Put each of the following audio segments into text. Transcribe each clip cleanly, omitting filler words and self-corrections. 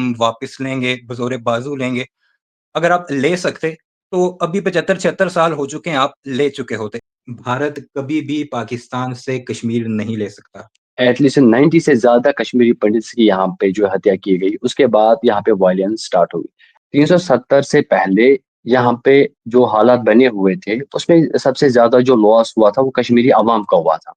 हम वापस लेंगे, बज़ोरे बाज़ू लेंगे। अगर आप ले सकते, तो अभी 75-76 साल हो चुके हैं, आप ले चुके होते। भारत कभी भी पाकिस्तान से कश्मीर नहीं ले सकता। एटलीस्ट 90 से ज़्यादा कश्मीरी पंडित्स की यहाँ पे जो हत्या की गई, उसके बाद यहाँ पे वायलेंस स्टार्ट हुई। 370 से पहले यहाँ पे जो हालात बने हुए थे, उसमें सबसे ज़्यादा जो लॉस हुआ था, वो कश्मीरी अवाम का हुआ था।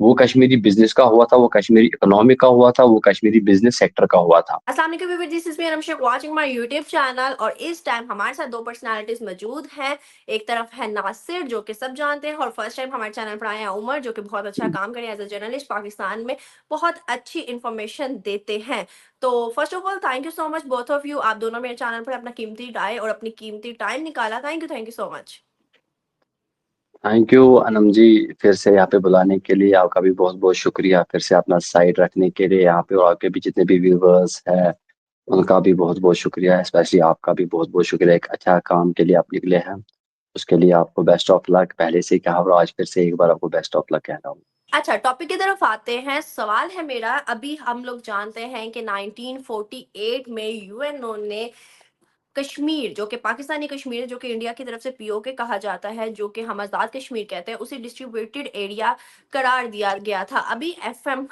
वो कश्मीरी बिज़नेस का हुआ था, वो कश्मीरी इकोनॉमी का हुआ था, वो कश्मीरी बिज़नेस सेक्टर का हुआ था। अस्सलाम वालेकुम viewers, this is me Anamshak watching my YouTube channel. और इस टाइम हमारे साथ दो पर्सनालिटीज मौजूद हैं। एक तरफ है नासिर, जो कि सब जानते हैं, और फर्स्ट टाइम हमारे चैनल पर आए हैं उमर, जो कि बहुत अच्छा काम करें एज अ जर्नलिस्ट, पाकिस्तान में बहुत अच्छी इंफॉर्मेशन देते हैं। तो first of all thank you so much both of you, आप दोनों मेरे चैनल पर अपना कीमती राय और अपनी कीमती टाइम निकाला। Thank you so much. Thank you Anam ji, फिर से यहाँ पे बुलाने के लिए आपका भी बहुत बहुत शुक्रिया। फिर से अपना साइड रखने के लिए यहाँ पे, और आपके भी जितने भी व्यूवर्स हैं उनका भी बहुत बहुत शुक्रिया। स्पेशली आपका भी बहुत बहुत शुक्रिया, एक अच्छा काम के लिए आप निकले हैं। उसके लिए आपको बेस्ट ऑफ लक, पहले से ही कहा और आज फिर से एक बार आपको बेस्ट ऑफ लक कह रहा हूँ। अच्छा, टॉपिक की तरफ आते हैं। सवाल है मेरा, अभी हम लोग जानते हैं कि 1948 में यूएनओ ने कश्मीर, जो कि पाकिस्तानी कश्मीर है, जो कि इंडिया की तरफ से पीओके कहा जाता है, जो कि हम आज़ाद कश्मीर कहते हैं, उसे डिस्ट्रीब्यूटेड एरिया करार दिया गया था। अभी एफएम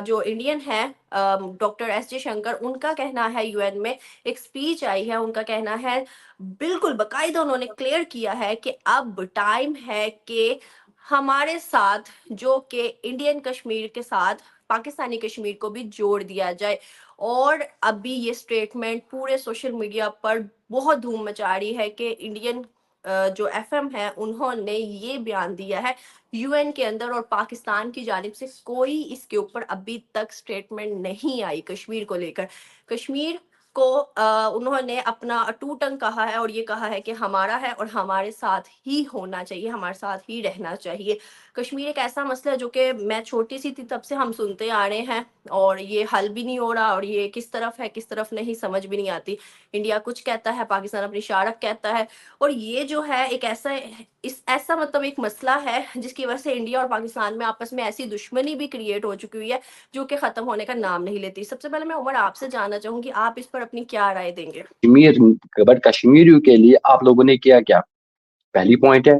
जो इंडियन है, डॉक्टर एस जे शंकर, उनका कहना है, यूएन में एक स्पीच आई है, उनका कहना है, बिल्कुल बकायदा उन्होंने क्लियर किया है कि अब टाइम है कि हमारे साथ, जो कि इंडियन कश्मीर के साथ पाकिस्तानी कश्मीर को भी जोड़ दिया जाए। और अभी ये स्टेटमेंट पूरे सोशल मीडिया पर बहुत धूम मचा रही है कि इंडियन जो एफएम है, उन्होंने ये बयान दिया है यूएन के अंदर, और पाकिस्तान की जानिब से कोई इसके ऊपर अभी तक स्टेटमेंट नहीं आई कश्मीर को लेकर। कश्मीर को उन्होंने अपना अटूट अंग कहा है, और ये कहा है कि हमारा है और हमारे साथ ही होना चाहिए, हमारे साथ ही रहना चाहिए। कश्मीर एक ऐसा मसला है जो कि मैं छोटी सी थी तब से हम सुनते आ रहे हैं, और ये हल भी नहीं हो रहा, और ये किस तरफ है किस तरफ नहीं समझ भी नहीं आती। इंडिया कुछ कहता है, पाकिस्तान अपनी शारक कहता है। और ये जो है एक ऐसा, इस ऐसा मतलब एक मसला है जिसकी वजह से इंडिया और पाकिस्तान में आपस में ऐसी दुश्मनी भी क्रिएट हो चुकी हुई है, जो कि खत्म होने का नाम नहीं लेती। सबसे पहले मैं उमर आपसे जानना चाहूंगी, आप इस पर अपनी क्या राय देंगे। कश्मीर, बट कश्मीरियों के लिए आप लोगों ने किया क्या? पहली पॉइंट है,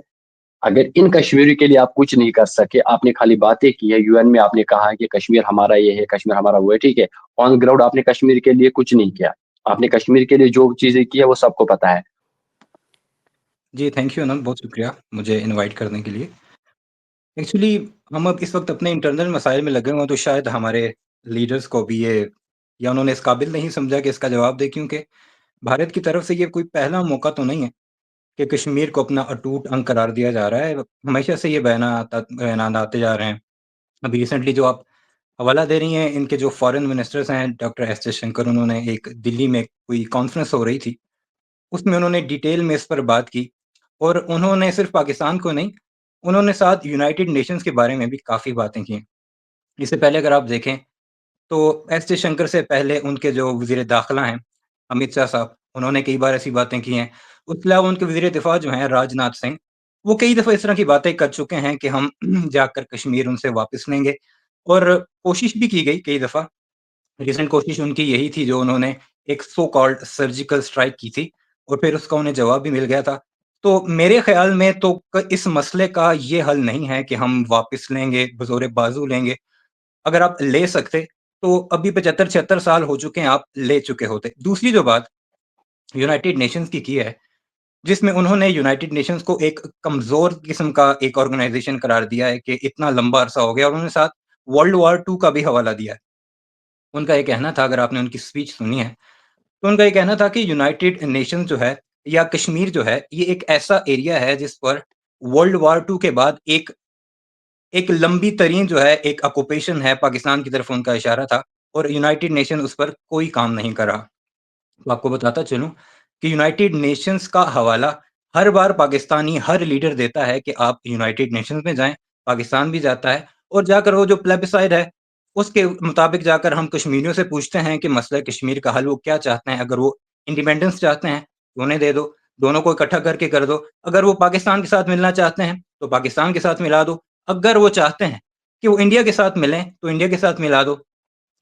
अगर इन कश्मीरियों के लिए आप कुछ नहीं कर सके, आपने खाली बातें की है, यूएन में आपने कहा है कि कश्मीर हमारा ये है, कश्मीर हमारा वो है, ठीक है। ऑन ग्राउंड आपने कश्मीर के लिए कुछ नहीं किया। आपने कश्मीर के लिए जो चीजें की है वो सबको पता है। जी, थैंक यू अनंत, बहुत शुक्रिया मुझे इनवाइट करने के लिए। एक्चुअली हम अब इस वक़्त अपने इंटरनल मसाइल में लगे हुए हैं, तो शायद हमारे लीडर्स को भी ये, या उन्होंने इस काबिल नहीं समझा कि इसका जवाब दें, क्योंकि भारत की तरफ से ये कोई पहला मौका तो नहीं है कि कश्मीर को अपना अटूट अंग करार दिया जा रहा है। हमेशा से ये बयानात आते जा रहे हैं। अभी रिसेंटली जो आप हवाला दे रही हैं, इनके जो फॉरेन मिनिस्टर्स हैं, डॉक्टर एस जयशंकर, उन्होंने एक दिल्ली में कोई कॉन्फ्रेंस हो रही थी, उसमें उन्होंने डिटेल में इस पर बात की, और उन्होंने सिर्फ़ पाकिस्तान को नहीं, उन्होंने साथ यूनाइटेड नेशंस के बारे में भी काफ़ी बातें की। इससे पहले अगर आप देखें, तो एस जयशंकर से पहले उनके जो वज़ीर दाखिला हैं, अमित शाह साहब, उन्होंने कई बार ऐसी बातें की हैं। उसके अलावा उनके वज़ीर दिफ़ा जो हैं, राजनाथ सिंह, वो कई दफ़ा इस तरह की बातें कर चुके हैं कि हम जाकर कश्मीर उनसे वापस लेंगे, और कोशिश भी की गई कई दफ़ा। रिसेंट कोशिश उनकी यही थी, जो उन्होंने एक सो कॉल्ड सर्जिकल स्ट्राइक की थी, और फिर उसका उन्हें जवाब भी मिल गया था। तो मेरे ख़्याल में तो इस मसले का ये हल नहीं है कि हम वापस लेंगे, बज़ोरे बाज़ू लेंगे। अगर आप ले सकते, तो अभी 75-76 साल हो चुके हैं, आप ले चुके होते। दूसरी जो बात यूनाइटेड नेशंस की है, जिसमें उन्होंने यूनाइटेड नेशंस को एक कमज़ोर किस्म का एक ऑर्गनाइज़ेशन करार दिया है कि इतना लंबा अरसा हो गया, और उन्होंने साथ वर्ल्ड वॉर 2 का भी हवाला दिया है। उनका ये कहना था, अगर आपने उनकी स्पीच सुनी है, तो उनका ये कहना था कि यूनाइटेड नेशंस जो है, या कश्मीर जो है, ये एक ऐसा एरिया है जिस पर वर्ल्ड वॉर 2 के बाद एक एक लंबी तरीन जो है एक ऑक्यूपेशन है, पाकिस्तान की तरफ उनका इशारा था, और यूनाइटेड नेशन उस पर कोई काम नहीं कर रहा। तो आपको बताता चलूँ कि यूनाइटेड नेशंस का हवाला हर बार पाकिस्तानी हर लीडर देता है कि आप यूनाइटेड नेशंस में जाएँ, पाकिस्तान भी जाता है, और जाकर वो जो प्लेबिसाइड है, उसके मुताबिक जाकर हम कश्मीरियों से पूछते हैं कि मसला कश्मीर का हल वो क्या चाहते हैं। अगर वो इंडिपेंडेंस चाहते हैं, तो उन्हें दे दो, दोनों को इकट्ठा करके कर दो। अगर वो पाकिस्तान के साथ मिलना चाहते हैं, तो पाकिस्तान के साथ मिला दो। अगर वो चाहते हैं कि वो इंडिया के साथ मिलें, तो इंडिया के साथ मिला दो।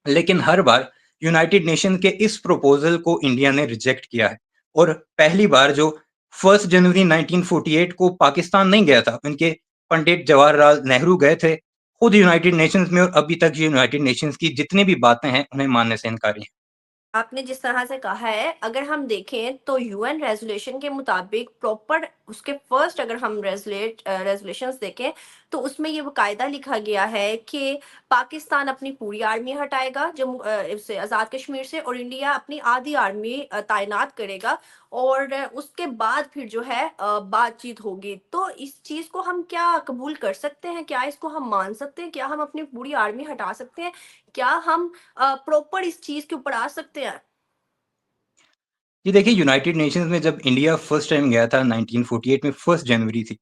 लेकिन हर बार यूनाइटेड नेशन के इस प्रपोज़ल को इंडिया ने रिजेक्ट किया है और पहली बार जो 1 जनवरी 1948 को पाकिस्तान नहीं गया था, उनके पंडित जवाहरलाल नेहरू गए थे खुद यूनाइटेड नेशंस में और अभी तक यूनाइटेड नेशंस की जितनी भी बातें हैं, उन्हें मानने से इनकारी हैं। आपने जिस तरह से कहा है, अगर हम देखें तो यूएन रेज़ोल्यूशन के मुताबिक प्रॉपर उसके फर्स्ट अगर हम रेज़ोल्यूशंस देखें, तो उसमें ये बाकायदा लिखा गया है कि पाकिस्तान अपनी पूरी आर्मी हटाएगा इससे आज़ाद कश्मीर से, और इंडिया अपनी आधी आर्मी तैनात करेगा, और उसके बाद फिर जो है बातचीत होगी। तो इस चीज़ को हम क्या कबूल कर सकते हैं? क्या इसको हम मान सकते हैं? क्या हम अपनी पूरी आर्मी हटा सकते हैं? क्या हम प्रॉपर इस चीज़ के ऊपर आ सकते हैं? जी देखिए, यूनाइटेड नेशंस में जब इंडिया फर्स्ट टाइम गया था 1948 में 1 जनवरी थी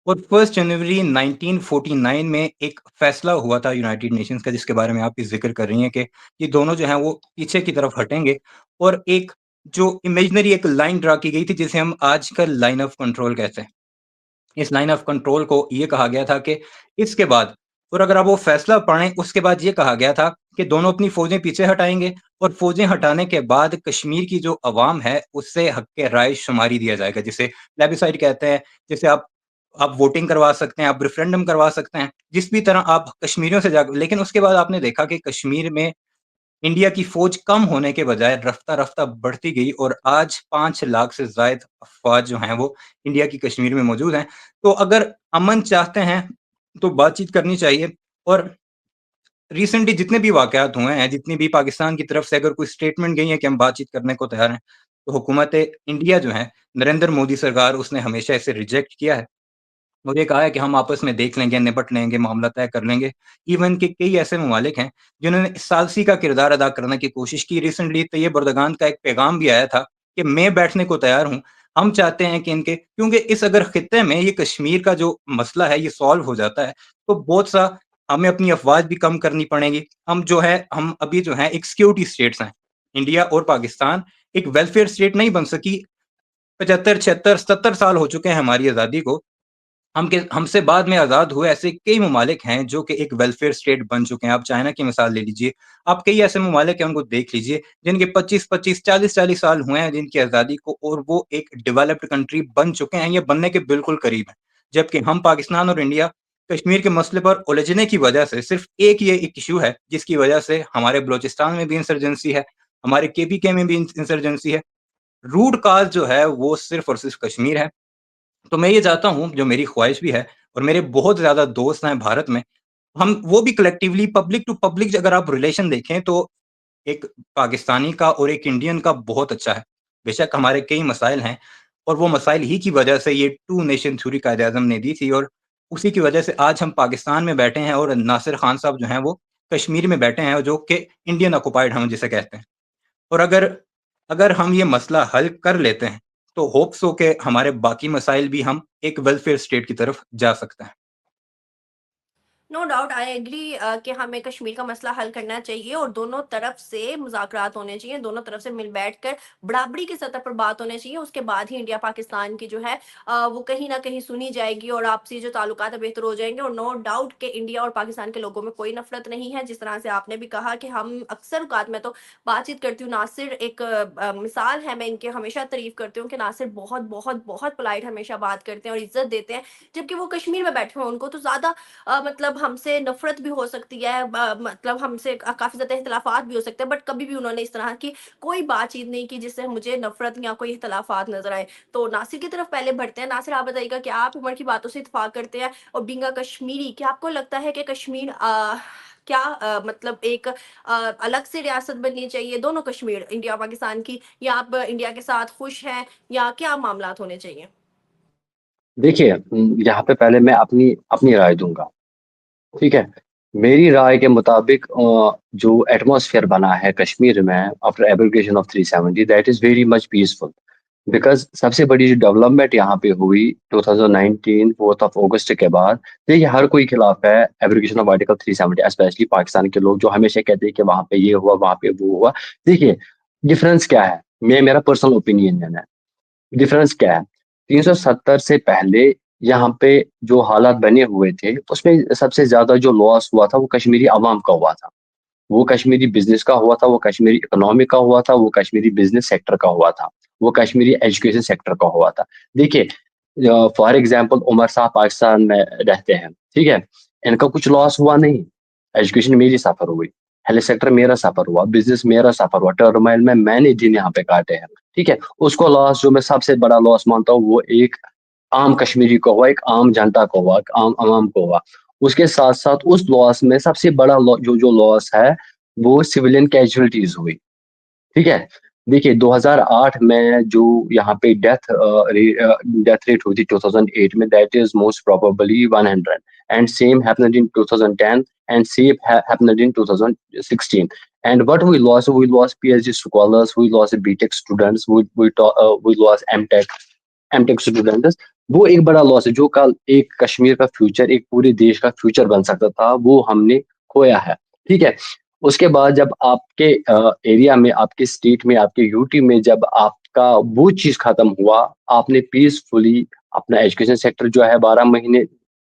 और 1 जनवरी 1949 में एक फैसला हुआ था यूनाइटेड नेशंस का जिसके बारे में आप भी ज़िक्र कर रही हैं कि ये दोनों जो हैं वो पीछे की तरफ हटेंगे और एक जो इमेजिनरी एक लाइन ड्रा की गई थी जिसे हम आजकल लाइन ऑफ कंट्रोल कहते हैं। इस लाइन ऑफ कंट्रोल को ये कहा गया था कि इसके बाद और अगर आप वो फैसला पढ़ें उसके बाद ये कहा गया था कि दोनों अपनी फ़ौजें पीछे हटाएँगे और फ़ौजें हटाने के बाद कश्मीर की जो अवाम है उससे हक़ राय शुमारी दिया जाएगा जिसे प्लेबिसाइड कहते हैं, जिसे आप वोटिंग करवा सकते हैं, आप रेफरेंडम करवा सकते हैं, जिस भी तरह आप कश्मीरियों से जाकर लेकिन उसके बाद आपने देखा कि कश्मीर में इंडिया की फ़ौज कम होने के बजाय रफ्ता-रफ्ता बढ़ती गई और आज 5 लाख से ज़ायद अफ़वाज जो हैं वो इंडिया की कश्मीर में मौजूद हैं। तो अगर अमन चाहते हैं, तो बातचीत करनी चाहिए और रिसेंटली जितने भी वाक़यात हुए हैं, जितनी भी पाकिस्तान की तरफ से अगर कोई स्टेटमेंट गई है कि हम बातचीत करने को तैयार हैं, तो हुकूमत इंडिया जो है, नरेंद्र मोदी सरकार उसने हमेशा इसे रिजेक्ट किया है। और ये कहा है कि हम आपस में देख लेंगे, निपट लेंगे, मामला तय कर लेंगे। इवन के कई ऐसे ममालिक हैं, जिन्होंने सालसी का किरदार अदा करने की कोशिश की। रिसेंटली तैयब एर्दोगान का एक पैगाम भी आया था कि मैं बैठने को तैयार हूँ। हम चाहते हैं कि इनके क्योंकि इस अगर खित्ते में ये कश्मीर का जो मसला है, ये सॉल्व हो जाता है, तो बहुत सा हमें अपनी अफ़वाज भी कम करनी पड़ेंगी। हम अभी जो है एक सिक्योरिटी स्टेट्स हैं। इंडिया और पाकिस्तान एक वेलफेयर स्टेट नहीं बन सकी। 75, 76, 77 साल हो चुके हैं हमारी आज़ादी को। हमसे बाद में आज़ाद हुए ऐसे कई ममालिक हैं जो कि एक वेलफेयर स्टेट बन चुके हैं। आप चाइना की मिसाल ले लीजिए, आप कई ऐसे ममालिक हैं उनको देख लीजिए, जिनके 25-25, 40-40 साल हुए हैं जिनकी आज़ादी को और वो एक डेवलप्ड कंट्री बन चुके हैं या बनने के बिल्कुल करीब हैं। जबकि हम पाकिस्तान और इंडिया कश्मीर के मसले पर उलझने की वजह से सिर्फ़ एक इश्यू है जिसकी वजह से हमारे बलूचिस्तान में भी इंसर्जेंसी है, हमारे केपीके में भी इंसर्जेंसी है। रूट कॉज़ जो है वो सिर्फ़ और सिर्फ़ कश्मीर है। तो मैं ये चाहता हूँ, जो मेरी ख़्वाहिश भी है और मेरे बहुत ज़्यादा दोस्त हैं भारत में, हम वो भी कलेक्टिवली पब्लिक टू पब्लिक अगर आप रिलेशन देखें तो एक पाकिस्तानी का और एक इंडियन का बहुत अच्छा है। बेशक हमारे कई मसाइल हैं और वो मसाइल ही की वजह से ये टू नेशन थ्योरी कायदे-आज़म ने दी थी और उसी की वजह से आज हम पाकिस्तान में बैठे हैं और नासिर खान साहब जो हैं वो कश्मीर में बैठे हैं जो कि इंडियन ऑक्युपाइड हम जिसे कहते हैं। और अगर अगर हम ये मसला हल कर लेते हैं, तो होप्स हो के हमारे बाकी मसाइल भी हम एक वेलफेयर स्टेट की तरफ जा सकते हैं। नो डाउट आई एग्री कि हमें कश्मीर का मसला हल करना चाहिए और दोनों तरफ से मुज़ाकरात होने चाहिए, दोनों तरफ से मिल बैठकर बराबरी की सतह पर बात होनी चाहिए। उसके बाद ही इंडिया पाकिस्तान की जो है वो कहीं ना कहीं सुनी जाएगी और आपसी जो ताल्लुकात है बेहतर हो जाएंगे। और नो डाउट कि इंडिया और पाकिस्तान के लोगों में कोई नफरत नहीं है। जिस तरह से आपने भी कहा कि हम अक्सर औकात में तो बातचीत करती हूँ, नासिर एक मिसाल है, मैं इनकी हमेशा तारीफ करती हूँ कि नासिर बहुत बहुत बहुत पोलाइट हमेशा बात करते हैं और इज्जत देते हैं। जबकि वो कश्मीर में बैठे हुए हैं, उनको तो ज़्यादा मतलब हमसे नफ़रत भी हो सकती है, मतलब हमसे काफ़ी ज़्यादा इख्तिलाफ़ात भी हो सकते हैं, बट कभी भी उन्होंने इस तरह की कोई बातचीत नहीं की जिससे मुझे नफ़रत या कोई इख्तिलाफ़ात नज़र आए। तो नासिर की तरफ पहले बढ़ते हैं। नासिर, आप बताइएगा कि आप उमर की बातों से इत्तेफ़ाक करते हैं और बीइंग अ कश्मीरी, क्या आपको लगता है कि कश्मीर क्या मतलब एक अलग से रियासत बननी चाहिए, दोनों कश्मीर, इंडिया और पाकिस्तान की, या आप इंडिया के साथ खुश हैं, या क्या मामलात होने चाहिए? देखिए यहाँ पे पहले मैं अपनी अपनी राय दूँगा, ठीक है? मेरी राय के मुताबिक जो एटमॉस्फेयर बना है कश्मीर में after abrogation of 370 that is very much peaceful. Because सबसे बड़ी जो डेवलपमेंट यहाँ पे हुई 2019 4th ऑफ अगस्त के बाद, देखिए हर कोई खिलाफ है abrogation of article 370 specially Pakistan के लोग जो हमेशा कहते हैं कि वहाँ पे ये हुआ, वहाँ पे वो हुआ। देखिए, डिफरेंस क्या है? मेरा पर्सनल ओपिनियन है। डिफरेंस क्या है? 370 से पहले यहाँ पे जो हालात बने हुए थे, उसमें सबसे ज़्यादा जो लॉस हुआ था, वो कश्मीरी अवाम का हुआ था। वो कश्मीरी बिजनेस का हुआ था, वो कश्मीरी इकोनॉमी का हुआ था, वो कश्मीरी बिजनेस सेक्टर का हुआ था, वो कश्मीरी एजुकेशन सेक्टर का हुआ था। देखिए, फॉर एग्जाम्पल उमर साहब पाकिस्तान में रहते हैं, ठीक है, इनका कुछ लॉस हुआ नहीं, एजुकेशन मेरी सफर हुई, हेल्थ सेक्टर मेरा सफर हुआ, बिजनेस मेरा सफर हुआ, टर्माइल में मैंने दिन यहाँ पे काटे हैं, ठीक है। उसको लॉस जो मैं सबसे बड़ा लॉस मानता हूँ वो एक आम कश्मीरी को हुआ, एक आम जनता को हुआ, एक आम आवाम को हुआ। उसके साथ साथ उस लॉस में सबसे बड़ा जो जो लॉस है वो सिविलियन कैजुअलिटीज हुई, ठीक है। देखिए 2008 में जो यहाँ पे डेथ रेट हुई थी 2008 में, that is most probably 100, and same happened in 2010 and same happened in 2016, and what we lost PhD scholars, we lost BTech students, we lost MTech students. वो एक बड़ा लॉस है, जो कल एक कश्मीर का फ्यूचर, एक पूरे देश का फ्यूचर बन सकता था, वो हमने खोया है, ठीक है। उसके बाद जब आपके एरिया में, आपके स्टेट में, आपके यूटी में जब आपका वो चीज खत्म हुआ, आपने पीसफुली अपना एजुकेशन सेक्टर जो है 12 महीने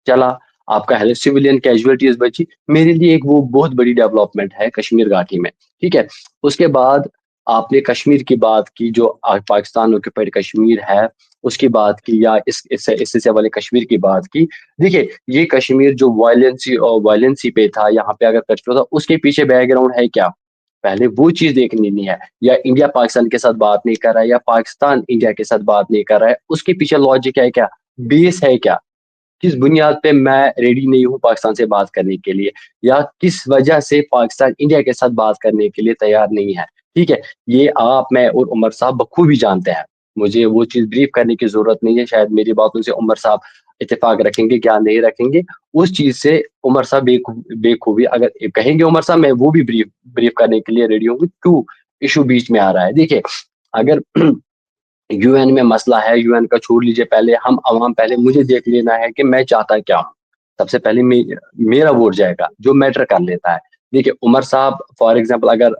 चला, आपका हेल्थ सिविलियन कैजुअलिटीज बची, मेरे लिए एक वो बहुत बड़ी डेवलपमेंट है कश्मीर घाटी में, ठीक है। उसके बाद आपने कश्मीर की बात की, जो पाकिस्तान ऑक्यूपाइड कश्मीर है उसकी बात की, या इससे वाले कश्मीर की बात की। देखिए ये कश्मीर जो वायलेंसी पे था, यहाँ पे अगर कश्मीर था, उसके पीछे बैकग्राउंड है क्या, पहले वो चीज देखनी नहीं है। या इंडिया पाकिस्तान के साथ बात नहीं कर रहा है, या पाकिस्तान इंडिया के साथ बात नहीं कर रहा है, उसके पीछे लॉजिक है क्या, बेस है क्या, किस बुनियाद पे मैं रेडी नहीं हूँ पाकिस्तान से बात करने के लिए, या किस वजह से पाकिस्तान इंडिया के साथ बात करने के लिए तैयार नहीं है, ठीक है। ये आप, मैं और उमर साहब बखूबी जानते हैं, मुझे वो चीज ब्रीफ करने की जरूरत नहीं है, शायद मेरी बातों से उमर साहब इत्तेफाक रखेंगे, क्या नहीं रखेंगे, उस चीज से उमर साहब बेखूबी अगर कहेंगे उमर साहब, मैं वो भी ब्रीफ ब्रीफ करने के लिए रेडी हूँ। क्यों इशू बीच में आ रहा है, देखिए अगर यूएन में मसला है, यूएन का छोड़ लीजिए, पहले हम अवाम, पहले मुझे देख लेना है कि मैं चाहता क्या हूँ, सबसे पहले मेरा वोट जाएगा जो मैटर कर लेता है। देखिए उमर साहब फॉर एग्जांपल अगर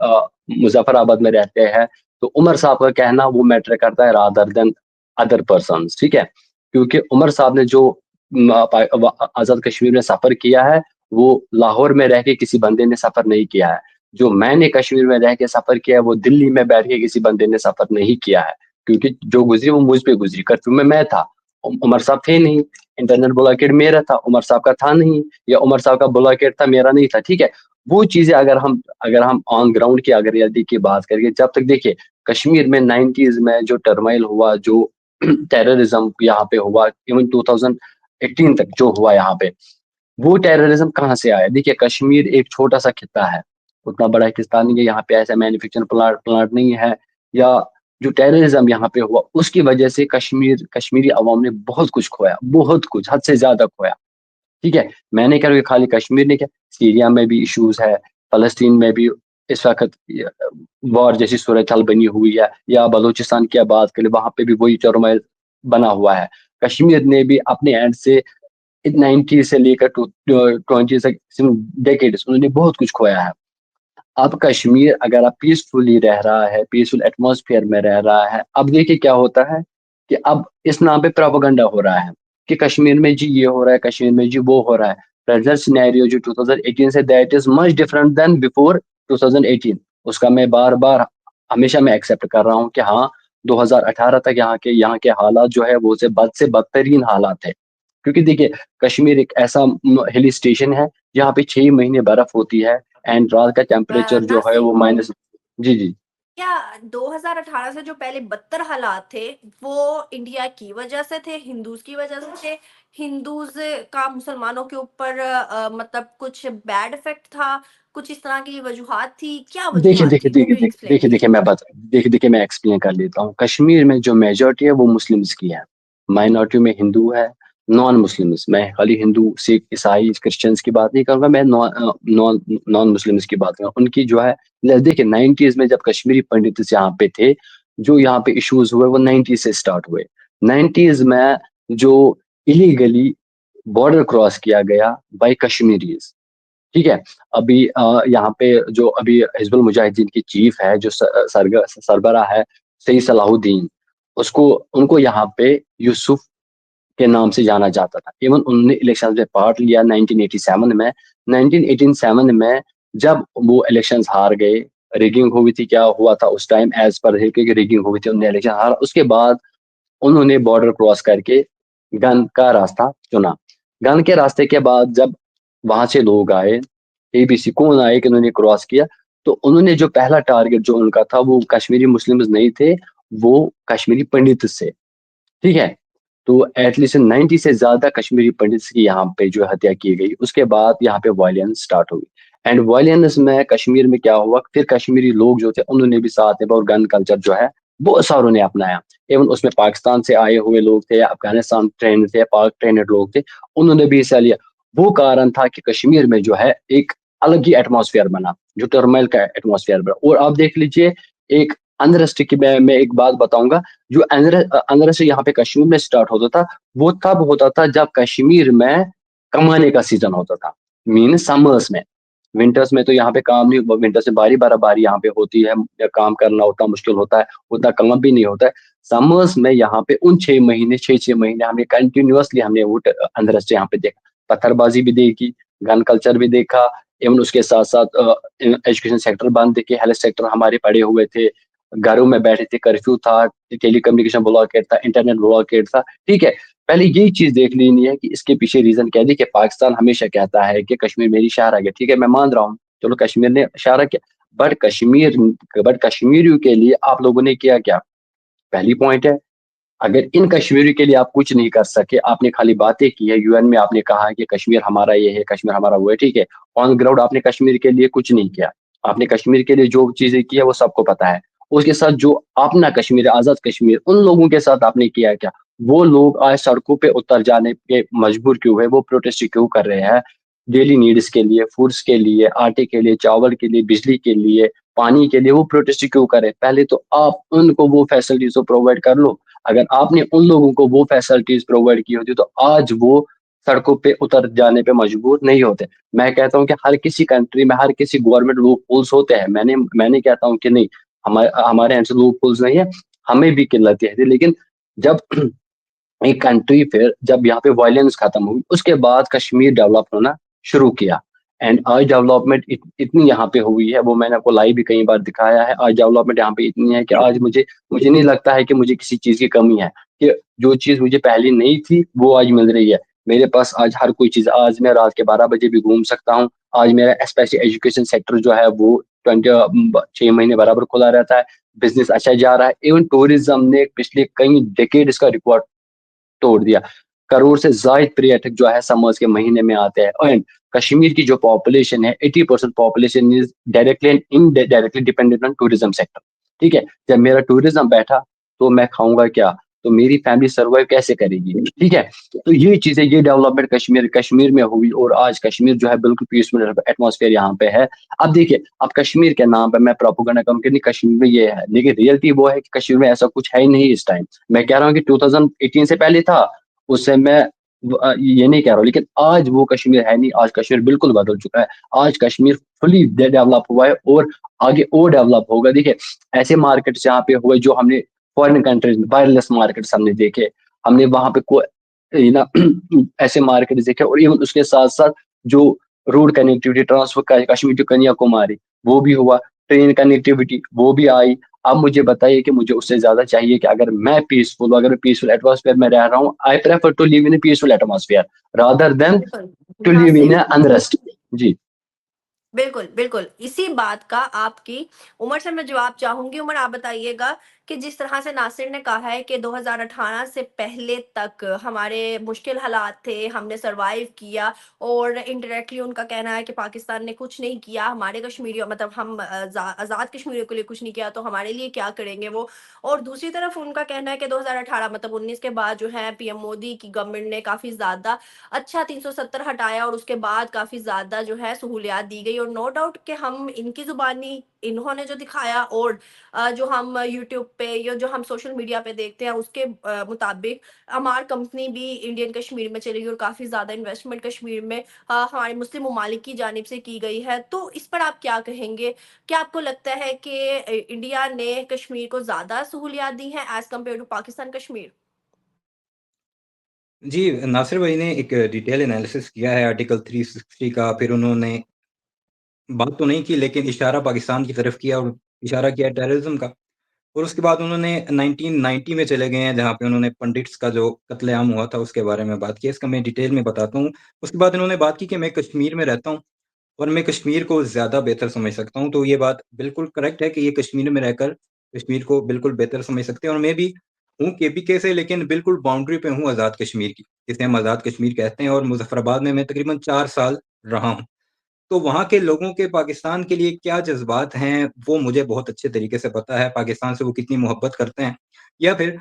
मुजफ्फराबाद में रहते हैं, तो उमर साहब का कहना वो मैटर करता है रादर देन अदर पर्सन, ठीक है। क्योंकि उमर साहब ने जो आजाद कश्मीर में सफर किया है, वो लाहौर में रह के किसी बंदे ने सफर नहीं किया है। जो मैंने कश्मीर में रह के सफर किया है, वो दिल्ली में बैठ के किसी बंदे ने सफर नहीं किया है, क्योंकि जो गुजरी वो मुझ पे गुजरी, कर्फ्यू में मैं था, उमर साहब थे नहीं, इंटरनल ब्लॉकेट मेरा था, उमर साहब का था नहीं, या उमर साहब का ब्लॉकेट था मेरा नहीं था, ठीक है। वो चीजें अगर हम ऑन ग्राउंड की अगर रियलिटी की बात करेंगे, जब तक देखिए कश्मीर में 90s में जो टर्माइल हुआ, जो टेररिज्म यहाँ पे हुआ, इवन 2018 तक जो हुआ यहाँ पे, वो टेररिज्म कहाँ से आया, देखिए कश्मीर एक छोटा सा खिता है, उतना बड़ा खिता नहीं है, यहाँ पे ऐसा मैन्युफैक्चरिंग प्लांट प्लांट नहीं है, या जो टेररिज्म यहाँ पे हुआ उसकी वजह से कश्मीरी अवाम ने बहुत कुछ खोया, बहुत कुछ, हद से ज्यादा खोया, ठीक है। मैंने कहा कि खाली कश्मीर ने क्या, सीरिया में भी इश्यूज है, फलस्तीन में भी इस वक्त वॉर जैसी सूरत हाल बनी हुई है, या बलूचिस्तान की बात करें, वहां पे भी वही टर्मोइल बना हुआ है। कश्मीर ने भी अपने एंड से 90 से लेकर 20 तक डेकेड्स उन्होंने बहुत कुछ खोया है। अब कश्मीर अगर आप पीसफुली रह रहा है, पीसफुल एटमॉस्फेयर में रह रहा है, अब देखिए क्या होता है कि अब इस नाम पे प्रोपेगेंडा हो रहा है कि कश्मीर में जी ये हो रहा है, कश्मीर में जी वो हो रहा है। प्रेजेंट सिनेरियो जो 2018 से, that is much different than before 2018। उसका मैं बार बार हमेशा मैं एक्सेप्ट कर रहा हूँ कि हाँ 2018 तक यहाँ के हालात जो है वो से बदतरीन हालात है। क्योंकि देखिए कश्मीर एक ऐसा हिल स्टेशन है जहाँ पे 6 महीने बर्फ होती है, एंड रात का टेम्परेचर जो है नासिर, वो माइनस। जी जी। क्या 2018 से जो पहले बदतर हालात थे वो इंडिया की वजह से थे, हिंदूज की वजह से थे, हिंदूज का मुसलमानों के ऊपर मतलब कुछ बैड इफेक्ट था, कुछ इस तरह की वजूहात थी, क्या देखिए वजूहात देखिए थी, देखिए कैन यू देखिए एक्सप्लेन देखिए मी? देखिए मैं बता देखिए मैं एक्सप्लेन कर लेता हूँ। कश्मीर में जो मेजोरिटी है वो मुस्लिम्स की है, माइनॉरिटी में हिंदू है, नॉन मुस्लिम्स, मैं खाली हिंदू सिख ईसाई क्रिश्चियंस की बात नहीं करूंगा, मैं नॉन नॉन नॉन मुस्लिम्स की बात करूंगा, उनकी जो है। देखिए 90s में जब कश्मीरी पंडित यहाँ पे थे, जो यहाँ पे इश्यूज हुए वो 90s से स्टार्ट हुए। 90s में जो इलीगली बॉर्डर क्रॉस किया गया बाय कश्मीरीज, ठीक है। अभी यहाँ पे जो अभी हिजबुल मुजाहिदीन की चीफ है, जो सरबरा है सईद सलाहुद्दीन, उसको उनको यहाँ पे यूसुफ के नाम से जाना जाता था। इवन उन्होंने इलेक्शन में पार्ट लिया 1987 में। 1987 में जब वो इलेक्शंस हार गए, रिगिंग हुई थी, क्या हुआ था उस टाइम एज़ पर है कि रिगिंग हुई थी, उन्होंने इलेक्शन हारा, उसके बाद उन्होंने बॉर्डर क्रॉस करके गन का रास्ता चुना। गन के रास्ते के बाद जब वहाँ से लोग आए, एबीसी कौन आए कि उन्होंने क्रॉस किया, तो उन्होंने जो पहला टारगेट जो उनका था वो कश्मीरी मुस्लिम्स नहीं थे, वो कश्मीरी पंडित से। ठीक है? तो एटलीस्ट 90 से ज़्यादा कश्मीरी पंडित्स की यहाँ पे जो हत्या की गई, उसके बाद यहाँ पे वायलेंस स्टार्ट हुई। एंड वायलेंस में कश्मीर में क्या हुआ, फिर कश्मीरी लोग जो थे उन्होंने भी साथ में और गन कल्चर जो है, बहुत सारों ने अपनाया। इवन उसमें पाकिस्तान से आए हुए लोग थे, अफ़गानिस्तान ट्रेन्ड थे, पाक ट्रेन्ड लोग थे, उन्होंने भी हिस्सा लिया। वो कारण था कि कश्मीर में जो है एक अलग ही एटमॉस्फेयर बना, जो टर्मोइल का एटमॉस्फेयर बना। और आप देख लीजिए एक अनरेस्ट की मैं एक बात बताऊँगा, जो अनरेस्ट यहाँ पे कश्मीर में स्टार्ट होता था, वो तब होता था जब कश्मीर में कमाने का सीज़न होता था, मीन समर्स में। विंटर्स में तो यहाँ पे काम नहीं, विंटर्स में भारी बर्फबारी यहाँ पे होती है, या काम करना उतना मुश्किल होता है, उतना काम भी नहीं होता है। समर्स में यहाँ पे उन 6 महीने 6-6 महीने हमने कंटिन्यूअसली हमने वो अनरेस्ट यहाँ पे देखा। पत्थरबाज़ी भी देखी, गन कल्चर भी देखा, एवं उसके साथ-साथ एजुकेशन सेक्टर बंद देखे, हेल्थ सेक्टर हमारे पड़े हुए थे, घरों में बैठे थे, कर्फ्यू था, टेलीकम्युनिकेशन ब्लॉकेट था, इंटरनेट ब्लॉकेट था, ठीक है? पहले यही चीज़ देख लेनी है कि इसके पीछे रीज़न क्या है। देखिए, पाकिस्तान हमेशा कहता है कि कश्मीर मेरी शहर आ गया, ठीक है, मैं मान रहा हूँ, चलो कश्मीर ने इशारा किया, बट कश्मीरियों के लिए आप लोगों ने किया क्या? पहली पॉइंट है, अगर इन कश्मीरियों के लिए आप कुछ नहीं कर सके, आपने खाली बातें की है, यूएन में आपने कहा है कि कश्मीर हमारा ये है, कश्मीर हमारा वो है, ठीक है। ऑन ग्राउंड आपने कश्मीर के लिए कुछ नहीं किया। आपने कश्मीर के लिए जो चीज़ें की है वो सबको पता है। उसके साथ जो अपना कश्मीर है, आज़ाद कश्मीर, उन लोगों के साथ आपने किया क्या? वो लोग आज सड़कों पे उतर जाने पे मजबूर क्यों है? वो प्रोटेस्ट क्यों कर रहे हैं? डेली नीड्स के लिए, फूड्स के लिए, आटे के लिए, चावल के लिए, बिजली के लिए, पानी के लिए वो प्रोटेस्ट क्यों कर रहे हैं? पहले तो आप उनको वो फैसिलिटीज़ तो प्रोवाइड कर लो। अगर आपने उन लोगों को वो फैसिलिटीज़ प्रोवाइड की होती, तो आज वो सड़कों पे उतर जाने पे मजबूर नहीं होते। मैं कहता हूँ कि हर किसी कंट्री में, हर किसी गवर्नमेंट लूपहोल्स होते हैं। मैं नहीं कहता हूँ कि नहीं, हमारे यहाँ से लूपहोल्स नहीं है, हमें भी किल्लतें हैं। लेकिन जब एक कंट्री फिर जब यहाँ पे वायलेंस खत्म हुई, उसके बाद कश्मीर डेवलप होना शुरू किया। एंड आज डेवलपमेंट इतनी यहाँ पे हुई है, वो मैंने आपको लाइव भी कई बार दिखाया है। आज डेवलपमेंट यहाँ पे इतनी है कि आज मुझे मुझे नहीं लगता है कि मुझे किसी चीज़ की कमी है, कि जो चीज़ मुझे पहले नहीं थी, वो आज मिल रही है। मेरे पास आज हर कोई चीज़, आज मैं रात के 12 बजे भी घूम सकता हूँ। आज मेरा स्पेशली एजुकेशन सेक्टर जो है वो 6 महीने बराबर खुला रहता है। बिज़नेस अच्छा जा रहा है। इवन टूरिज़्म ने पिछले कई डिकेड्स का रिकॉर्ड तोड़ दिया। करोड़ से ज़ायद पर्यटक जो है समर्स के महीने में आते हैं। एंड कश्मीर की जो पॉपुलेशन है, 80% population is directly and indirectly dependent on tourism sector. ठीक है? जब मेरा टूरिज़्म बैठा, तो मैं खाऊँगा क्या? तो मेरी फैमिली सर्वाइव कैसे करेगी? ठीक है? तो ये चीज़ें, ये डेवलपमेंट कश्मीर कश्मीर में हुई, और आज कश्मीर जो है बिल्कुल पीसफुल एटमॉस्फेयर यहाँ पे है। अब देखिए, अब कश्मीर के नाम पे मैं प्रोपेगेंडा करूँ कि नहीं कश्मीर में ये है, लेकिन रियलिटी वो है कि कश्मीर में ऐसा कुछ है ही नहीं इस टाइम। मैं कह रहा हूँ कि 2018 से पहले था, उससे मैं ये नहीं कह रहा हूँ, लेकिन आज वो कश्मीर है नहीं, आज कश्मीर बिल्कुल बदल चुका है। आज कश्मीर फुली डेवलप हुआ है, और आगे और डेवलप होगा। देखिए, ऐसे मार्केट्स यहाँ पे हुए जो हमने फॉरेन कंट्रीज़ में वायरलेस मार्केट्स हमने देखे। हमने वहाँ पे ये ना ऐसे मार्केट्स देखे, और इवन उसके साथ-साथ जो रोड कनेक्टिविटी ट्रांसफर का कश्मीर टू कन्याकुमारी, वो भी हुआ। ट्रेन कनेक्टिविटी वो भी आई। अब मुझे बताइए कि मुझे उससे ज़्यादा चाहिए कि अगर मैं पीसफुल हूँ, अगर मैं पीसफुल एटमॉस्फेयर में रह रहा हूँ, I prefer to live in a peaceful atmosphere rather than बिल्कुल, to live in Nasir. A unrest. जी। बिल्कुल, बिल्कुल। इसी बात का आपकी उमर से मैं जवाब चाहूँगी। उमर, आप बताइएगा कि जिस तरह से नासिर ने कहा है कि 2018 से पहले तक हमारे मुश्किल हालात थे, हमने सर्वाइव किया, और इनडायरेक्टली उनका कहना है कि पाकिस्तान ने कुछ नहीं किया, हमारे कश्मीरियों मतलब हम आज़ाद कश्मीरियों के लिए कुछ नहीं किया, तो हमारे लिए क्या करेंगे वो? और दूसरी तरफ उनका कहना है कि 2018 मतलब 19 के बाद जो है पीएम मोदी की गवर्नमेंट ने काफ़ी ज़्यादा अच्छा 370 हटाया, और उसके बाद काफ़ी ज़्यादा जो है सहूलियत दी गई, और नो डाउट कि हम इनकी ज़ुबानी इन्होंने जो दिखाया, और जो हम यूट्यूब पे या जो हम सोशल मीडिया पे देखते हैं उसके मुताबिक अमार कंपनी भी इंडियन कश्मीर में चली गई, और काफ़ी ज़्यादा इन्वेस्टमेंट कश्मीर में हमारे मुस्लिम ममालिक की जानिब से की गई है। तो इस पर आप क्या कहेंगे? क्या आपको लगता है कि इंडिया ने कश्मीर को ज़्यादा सहूलियत दी हैं as compare to Pakistan Kashmir? जी, नासिर भाई ने एक डिटेल एनालिसिस किया है आर्टिकल 360 का, फिर उन्होंने बात तो नहीं की लेकिन इशारा पाकिस्तान की तरफ किया और इशारा किया टेररिज़्म का। और उसके बाद उन्होंने 1990 में चले गए हैं, जहाँ पे उन्होंने पंडित्स का जो कत्लेआम हुआ था, उसके बारे में बात की। इसका मैं डिटेल में बताता हूँ। उसके बाद इन्होंने बात की कि मैं कश्मीर में रहता हूँ और मैं कश्मीर को ज़्यादा बेहतर समझ सकता हूँ। तो ये बात बिल्कुल करेक्ट है कि ये कश्मीर में रहकर कश्मीर को बिल्कुल बेहतर समझ सकते हैं और मैं भी हूँ केपीके से, लेकिन बिल्कुल बाउंड्री पे हूँ आज़ाद कश्मीर की, जिसे हम आज़ाद कश्मीर कहते हैं और मुज़फ़्फ़राबाद में मैं तकरीबन 4 साल रहा हूँ। तो वहाँ के लोगों के पाकिस्तान के लिए क्या जज़्बात हैं, वो मुझे बहुत अच्छे तरीके से पता है, पाकिस्तान से वो कितनी मोहब्बत करते हैं। या फिर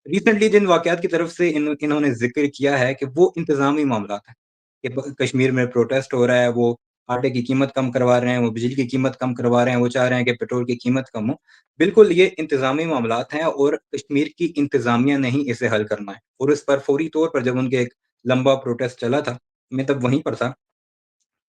रिसेंटली जिन वाक़यात की तरफ से इन्होंने ज़िक्र किया है कि वो इंतज़ामी मामलात हैं, कि ब कश्मीर में प्रोटेस्ट हो रहा है, वो आटे की कीमत कम करवा रहे हैं, वो बिजली की कीमत कम करवा रहे हैं, वो चाह रहे हैं कि पेट्रोल की कीमत कम हो। बिल्कुल ये इंतज़ामी मामलात हैं और कश्मीर की इंतज़ामिया ने ही इसे हल करना है और इस पर फौरी तौर पर जब उनके एक लंबा प्रोटेस्ट चला था, मैं तब वहीं पर था।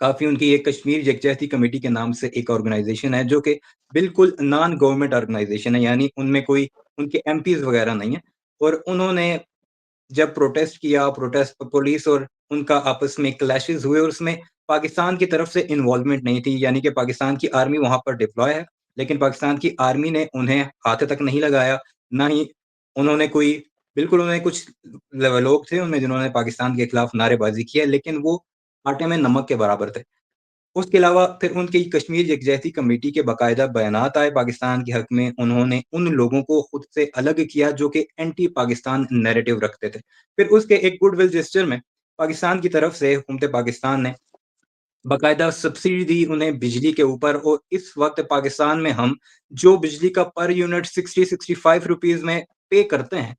काफ़ी उनकी एक कश्मीर यकजहती कमेटी के नाम से एक ऑर्गनाइज़ेशन है, जो कि बिल्कुल नॉन गवर्नमेंट ऑर्गनाइज़ेशन है, यानी उनमें कोई उनके एमपीज़ वगैरह नहीं हैं। और उन्होंने जब प्रोटेस्ट किया, प्रोटेस्ट पुलिस और उनका आपस में क्लैशेज़ हुए और उसमें पाकिस्तान की तरफ से इन्वॉल्वमेंट नहीं थी, यानी कि पाकिस्तान की आर्मी वहाँ पर डिप्लॉय है, लेकिन पाकिस्तान की आर्मी ने उन्हें हाथ तक नहीं लगाया, ना ही उन्होंने कोई बिल्कुल उन्होंने कुछ लोग थे उनमें जिन्होंने पाकिस्तान के खिलाफ नारेबाज़ी की है, लेकिन वो आटे में नमक के बराबर थे। उसके अलावा फिर उनकी कश्मीर यकजहती कमेटी के बाकायदा बयानात आए पाकिस्तान के हक़ में, उन्होंने उन लोगों को खुद से अलग किया जो कि एंटी पाकिस्तान नैरेटिव रखते थे। फिर उसके एक गुडविल जेस्चर में पाकिस्तान की तरफ से हुकूमत पाकिस्तान ने बाकायदा सब्सिडी दी उन्हें बिजली के ऊपर और इस वक़्त पाकिस्तान में हम जो बिजली का पर यूनिट 60-65 रुपीज़ में पे करते हैं,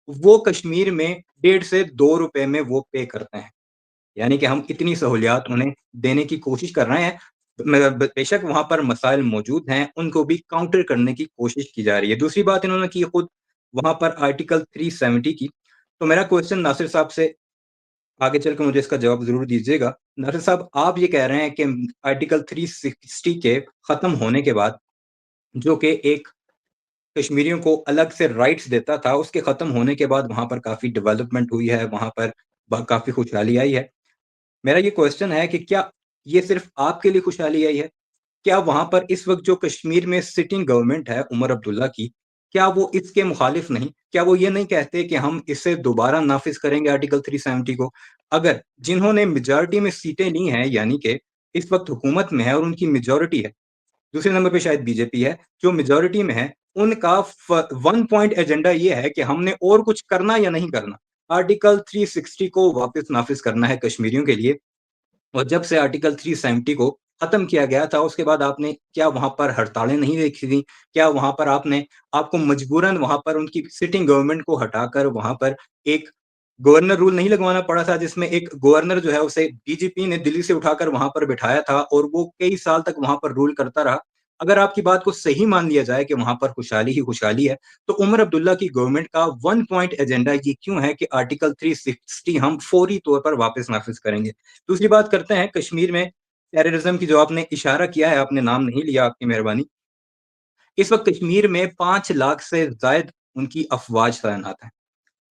वो कश्मीर में डेढ़ से ₹2 में वो पे करते हैं। यानी कि हम इतनी सहूलियात उन्हें देने की कोशिश कर रहे हैं। म ब बेशक वहाँ पर मसाइल मौजूद हैं, उनको भी काउंटर करने की कोशिश की जा रही है। दूसरी बात इन्होंने की खुद वहाँ पर आर्टिकल 370 की। तो मेरा क्वेश्चन नासिर साहब से आगे चल के मुझे इसका जवाब ज़रूर दीजिएगा। नासिर साहब, आप ये कह रहे हैं कि आर्टिकल 360 के ख़त्म होने के बाद, जो कि एक कश्मीरियों को अलग से राइट्स देता था, उसके ख़त्म होने के बाद वहाँ पर काफ़ी डेवलपमेंट हुई है, वहाँ पर ब काफ़ी खुशहाली आई है। मेरा ये क्वेश्चन है कि क्या ये सिर्फ़ आपके लिए खुशहाली आई है? क्या वहाँ पर इस वक़्त जो कश्मीर में सिटिंग गवर्नमेंट है उमर अब्दुल्ला की, क्या वो इसके मुखालिफ नहीं? क्या वो ये नहीं कहते कि हम इसे दोबारा नाफ़िज़ करेंगे आर्टिकल 370 को? अगर जिन्होंने मेजॉरिटी में सीटें ली हैं, यानी कि इस वक़्त हुकूमत में है और उनकी मेजॉरिटी है, दूसरे नंबर पे शायद बीजेपी है, जो मेजॉरिटी में है, उनका वन पॉइंट एजेंडा ये है कि हमने और कुछ करना या नहीं करना। आर्टिकल 360 को वापस नाफ़िज़ करना है कश्मीरियों के लिए। और जब से आर्टिकल 370 को खत्म किया गया था, उसके बाद आपने क्या वहाँ पर हड़तालें नहीं देखी थी? क्या वहाँ पर आपको मजबूरन वहाँ पर उनकी सिटिंग गवर्नमेंट को हटाकर वहाँ पर एक गवर्नर रूल नहीं लगवाना पड़ा था, जिसमें एक गवर्नर जो है उसे डीजीपी ने दिल्ली से उठाकर वहाँ पर बिठाया था और वो कई साल तक वहाँ पर रूल करता रहा। अगर आपकी बात को सही मान लिया जाए कि वहाँ पर खुशहाली ही खुशहाली है, तो उमर अब्दुल्ला की गवर्नमेंट का वन पॉइंट एजेंडा ये क्यों है कि आर्टिकल 360 हम फौरी तौर पर वापस नाफ़िज़ करेंगे? दूसरी बात करते हैं कश्मीर में टेररिज़्म की, जो आपने इशारा किया है, आपने नाम नहीं लिया, आपकी मेहरबानी। इस वक़्त कश्मीर में 5 लाख से ज़ायद उनकी अफ़वाज तैनात हैं।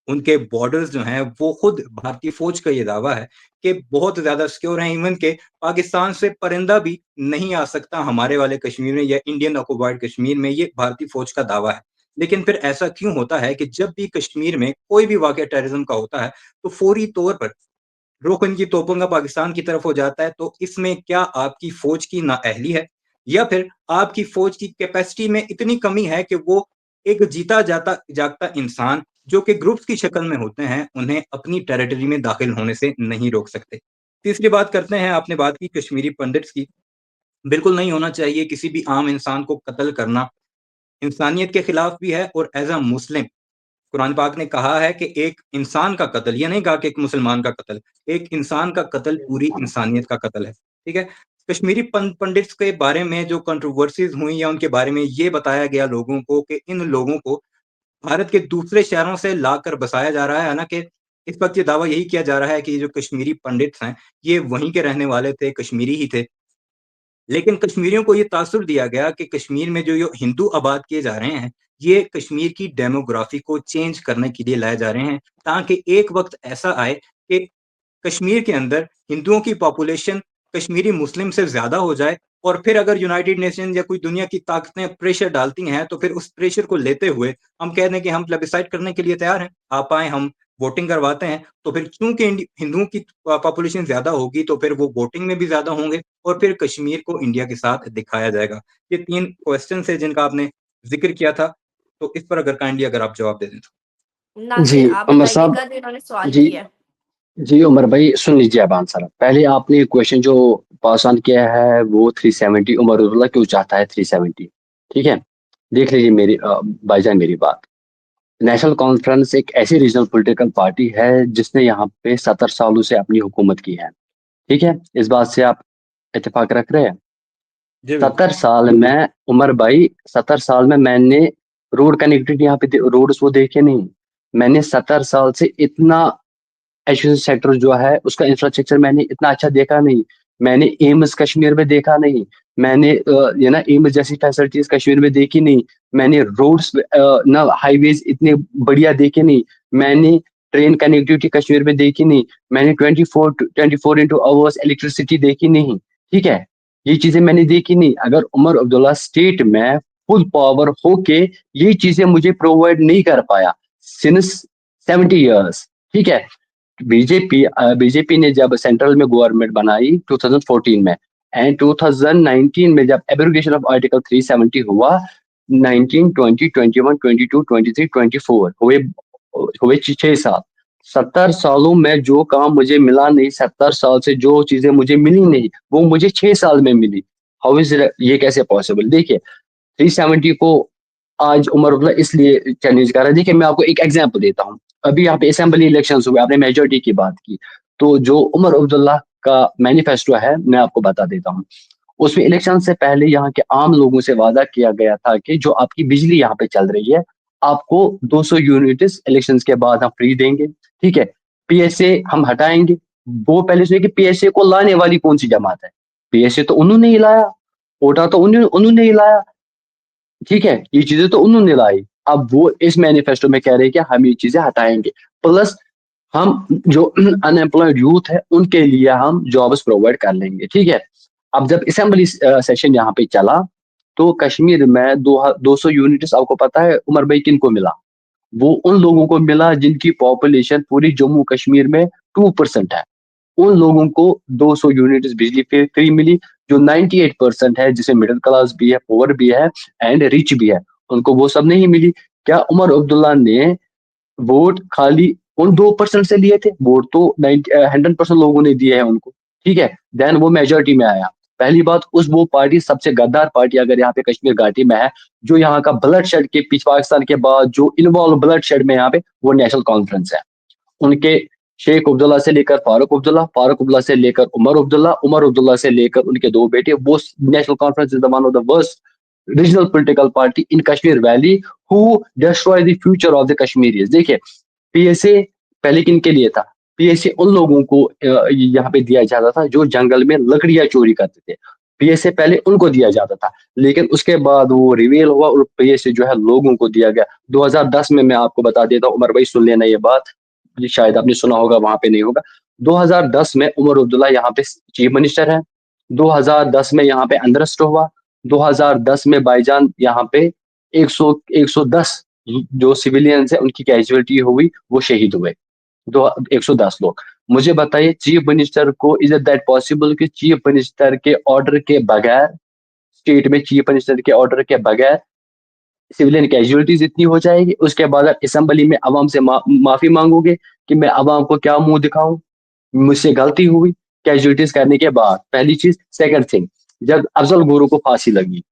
उनके बॉर्डर्स जो हैं, वो खुद भारतीय फ़ौज का ये दावा है कि बहुत ज़्यादा सिक्योर हैं, इवन के पाकिस्तान से परिंदा भी नहीं आ सकता हमारे वाले कश्मीर में या इंडियन ऑक्युपाइड कश्मीर में, ये भारतीय फ़ौज का दावा है। लेकिन फिर ऐसा क्यों होता है कि जब भी कश्मीर में कोई भी वाक़या टेररिज़्म का होता है, तो फ़ौरी तौर पर रुख इनकी तोपों का पाकिस्तान की तरफ हो जाता है? तो इसमें क्या आपकी फ़ौज की नाअहली है या फिर आपकी फ़ौज की कैपेसिटी में इतनी कमी है कि वो एक जीता जाता जागता इंसान जो कि ग्रुप्स की शक्ल में होते हैं, उन्हें अपनी टेरिटरी में दाखिल होने से नहीं रोक सकते? तीसरी बात करते हैं, आपने बात की कश्मीरी पंडित्स की। बिल्कुल नहीं होना चाहिए, किसी भी आम इंसान को कत्ल करना इंसानियत के खिलाफ भी है और एज़ अ मुस्लिम कुरान पाक ने कहा है कि एक इंसान का कत्ल, ये नहीं कहा कि एक मुसलमान का कत्ल, एक इंसान का कत्ल पूरी इंसानियत का कत्ल है, ठीक है? कश्मीरी पंडित्स के बारे में जो कंट्रोवर्सीज़ हुई या उनके बारे में ये बताया गया लोगों को कि इन लोगों को भारत के दूसरे शहरों से लाकर बसाया जा रहा है, हालाँकि इस वक़्त ये दावा यही किया जा रहा है कि ये जो कश्मीरी पंडित्स हैं, ये वहीं के रहने वाले थे, कश्मीरी ही थे। लेकिन कश्मीरियों को ये तासुर दिया गया कि कश्मीर में जो ये हिंदू आबाद किए जा रहे हैं, ये कश्मीर की डेमोग्राफी को चेंज करने के लिए लाए जा रहे हैं, ताकि एक वक़्त ऐसा आए कि कश्मीर के अंदर हिंदुओं की पॉपुलेशन कश्मीरी मुस्लिम से ज़्यादा हो जाए और फिर अगर यूनाइटेड नेशंस या कोई दुनिया की ताकतें प्रेशर डालती हैं, तो फिर उस प्रेशर को लेते हुए हम कह दें कि हम प्लेबिसाइड करने के लिए तैयार हैं, आप आएँ, हम वोटिंग करवाते हैं। तो फिर चूँकि हिंदुओं की पॉपुलेशन ज़्यादा होगी, तो फिर वो वोटिंग में भी ज़्यादा होंगे और फिर कश्मीर को इंडिया के साथ दिखाया जाएगा। ये 3 क्वेश्चन्स हैं जिनका आपने ज़िक्र किया था, तो इस पर अगर काइंडली अगर आप जवाब दे दें तो। जी, नासिर, आप उमर साहब। बताइएगा जो इन्होंने सवाल जी, किया है। जी, उमर भाई सुन लीजिए अब आंसर। पहले आपने क्वेश्चन जो पास ऑन किया है वो 370 उमर अब्दुल्ला क्यों चाहता है 370, ठीक है? देख लीजिए मेरी भाईजान मेरी बात। नेशनल कॉन्फ्रेंस एक ऐसी रीजनल पॉलिटिकल पार्टी है जिसने यहाँ पे 70 सालों से अपनी हुकूमत की है, ठीक है? इस बात से आप इत्तेफाक रख रहे हैं? जी, बिल्कुल। 70 साल में उमर भाई, 70 साल में मैंने रोड कनेक्टिविटी यहाँ पे रोड्स वो देखे नहीं। मैंने 70 साल से इतना एजुकेशन सेक्टर जो है उसका इंफ्रास्ट्रक्चर मैंने इतना अच्छा देखा नहीं। मैंने एम्स कश्मीर में देखा नहीं। मैंने ये ना एम्स जैसी फैसिलिटीज कश्मीर में देखी नहीं। मैंने रोड्स ना हाईवेज इतने बढ़िया देखे नहीं। मैंने ट्रेन कनेक्टिविटी कश्मीर में देखी नहीं। मैंने 24 इंटू आवर्स इलेक्ट्रिसिटी देखी नहीं, ठीक है? ये चीजें मैंने देखी नहीं। अगर उमर अब्दुल्ला स्टेट में फुल पावर होके ये चीजें मुझे प्रोवाइड नहीं कर पाया सिंस 70 ईयर्स, ठीक है? बीजेपी ने जब सेंट्रल में गवर्नमेंट बनाई 2014 में, एंड 2019 में जब एब्रोगेशन ऑफ आर्टिकल 370 हुआ, 19 20 21 22 23 24 हुए 6 साल। 70 सालों में जो काम मुझे मिला नहीं, 70 साल से जो चीजें मुझे मिली नहीं, वो मुझे 6 साल में मिली। हाउ इज ये कैसे पॉसिबल? देखिए 370 को आज उमर अब्दुल्ला इसलिए चैलेंज कर रहा है। देखिए मैं आपको एक एग्जांपल देता हूँ। अभी यहाँ पे असेंबली इलेक्शंस हुए, आपने मेजोरिटी की बात की, तो जो उमर अब्दुल्ला का मैनिफेस्टो है मैं आपको बता देता हूँ। उसमें इलेक्शन से पहले यहाँ के आम लोगों से वादा किया गया था कि जो आपकी बिजली यहाँ पे चल रही है, आपको 200 यूनिट्स इलेक्शंस के बाद हम फ्री देंगे, ठीक है? पीएसए हम हटाएंगे। वो पहले सोचे कि पीएसए को लाने वाली कौन सी जमात है? पीएसए तो उन्होंने ही लाया, कोटा तो उन्होंने ही लाया, ठीक है? ये चीजें तो उन्होंने लाई। अब वो इस मैनिफेस्टो में कह रहे हैं कि हम ये चीजें हटाएंगे, प्लस हम जो अनएम्प्लॉयड यूथ है उनके लिए हम जॉब्स प्रोवाइड कर लेंगे, ठीक है? अब जब असेंबली सेशन यहाँ पे चला, तो कश्मीर में 200 यूनिट्स आपको पता है उमर भाई किन को मिला? वो उन लोगों को मिला जिनकी पॉपुलेशन पूरी जम्मू कश्मीर में 2% है। उन लोगों को 200 यूनिट्स बिजली फ्री मिली। जो 98% है, जिसे मिडिल क्लास भी है, पुअर भी है एंड रिच भी है, उनको वो सब नहीं मिली। क्या उमर अब्दुल्ला ने वोट खाली उन 2% से लिए थे? वोट तो 100% लोगों ने दिए हैं उनको, ठीक है? देन वो मेजोरिटी में आया। पहली बात, उस वो पार्टी सबसे गद्दार पार्टी अगर यहाँ पे कश्मीर घाटी में है, जो यहाँ का ब्लड शेड के पीछे पाकिस्तान के बाद जो इन्वॉल्व ब्लड शेड में यहाँ पे, वो नेशनल कॉन्फ्रेंस है। उनके शेख अब्दुल्ला से लेकर फारूक अब्दुल्ला, फारूक अब्दुल्ला से लेकर उमर अब्दुल्ला, उमर अब्दुल्ला से लेकर उनके 2 बेटे, वो National Conference is the one of the worst regional political party in Kashmir valley who destroy the future of the Kashmirians. देखिए पीएसए पहले किन के लिए था? पीएसए उन लोगों को यहाँ पे दिया जाता था जो जंगल में लकड़ियां चोरी करते थे। पीएसए पहले उनको दिया जाता था, लेकिन उसके बाद वो रिवेल हुआ और पीएसए जो है लोगों को दिया गया। 2010 में मैं आपको बता देता हूँ, उमर भाई सुन लेना ये बात, ये शायद आपने सुना होगा, वहां पे नहीं होगा। 2010 में उमर अब्दुल्ला यहाँ पे चीफ मिनिस्टर है। 2010 में यहाँ पे अनरेस्ट हुआ। 2010 में भाईजान यहाँ पे 110 जो सिविलियंस है उनकी कैजुअलिटी हुई, वो शहीद हुए। दो 110 लोग। मुझे बताइए चीफ मिनिस्टर को, इज इट दैट पॉसिबल कि चीफ मिनिस्टर के ऑर्डर के बगैर, स्टेट में चीफ मिनिस्टर के ऑर्डर के बगैर सिविलियन कैजुअलिटीज इतनी हो जाएगी? उसके बाद असेंबली में अवाम से माफी मांगोगे कि मैं अवाम को क्या मुंह दिखाऊं, मुझसे गलती हुई कैजुअलिटीज करने के बाद? पहली चीज। सेकंड थिंग, जब अफजल गुरु को फांसी लगी,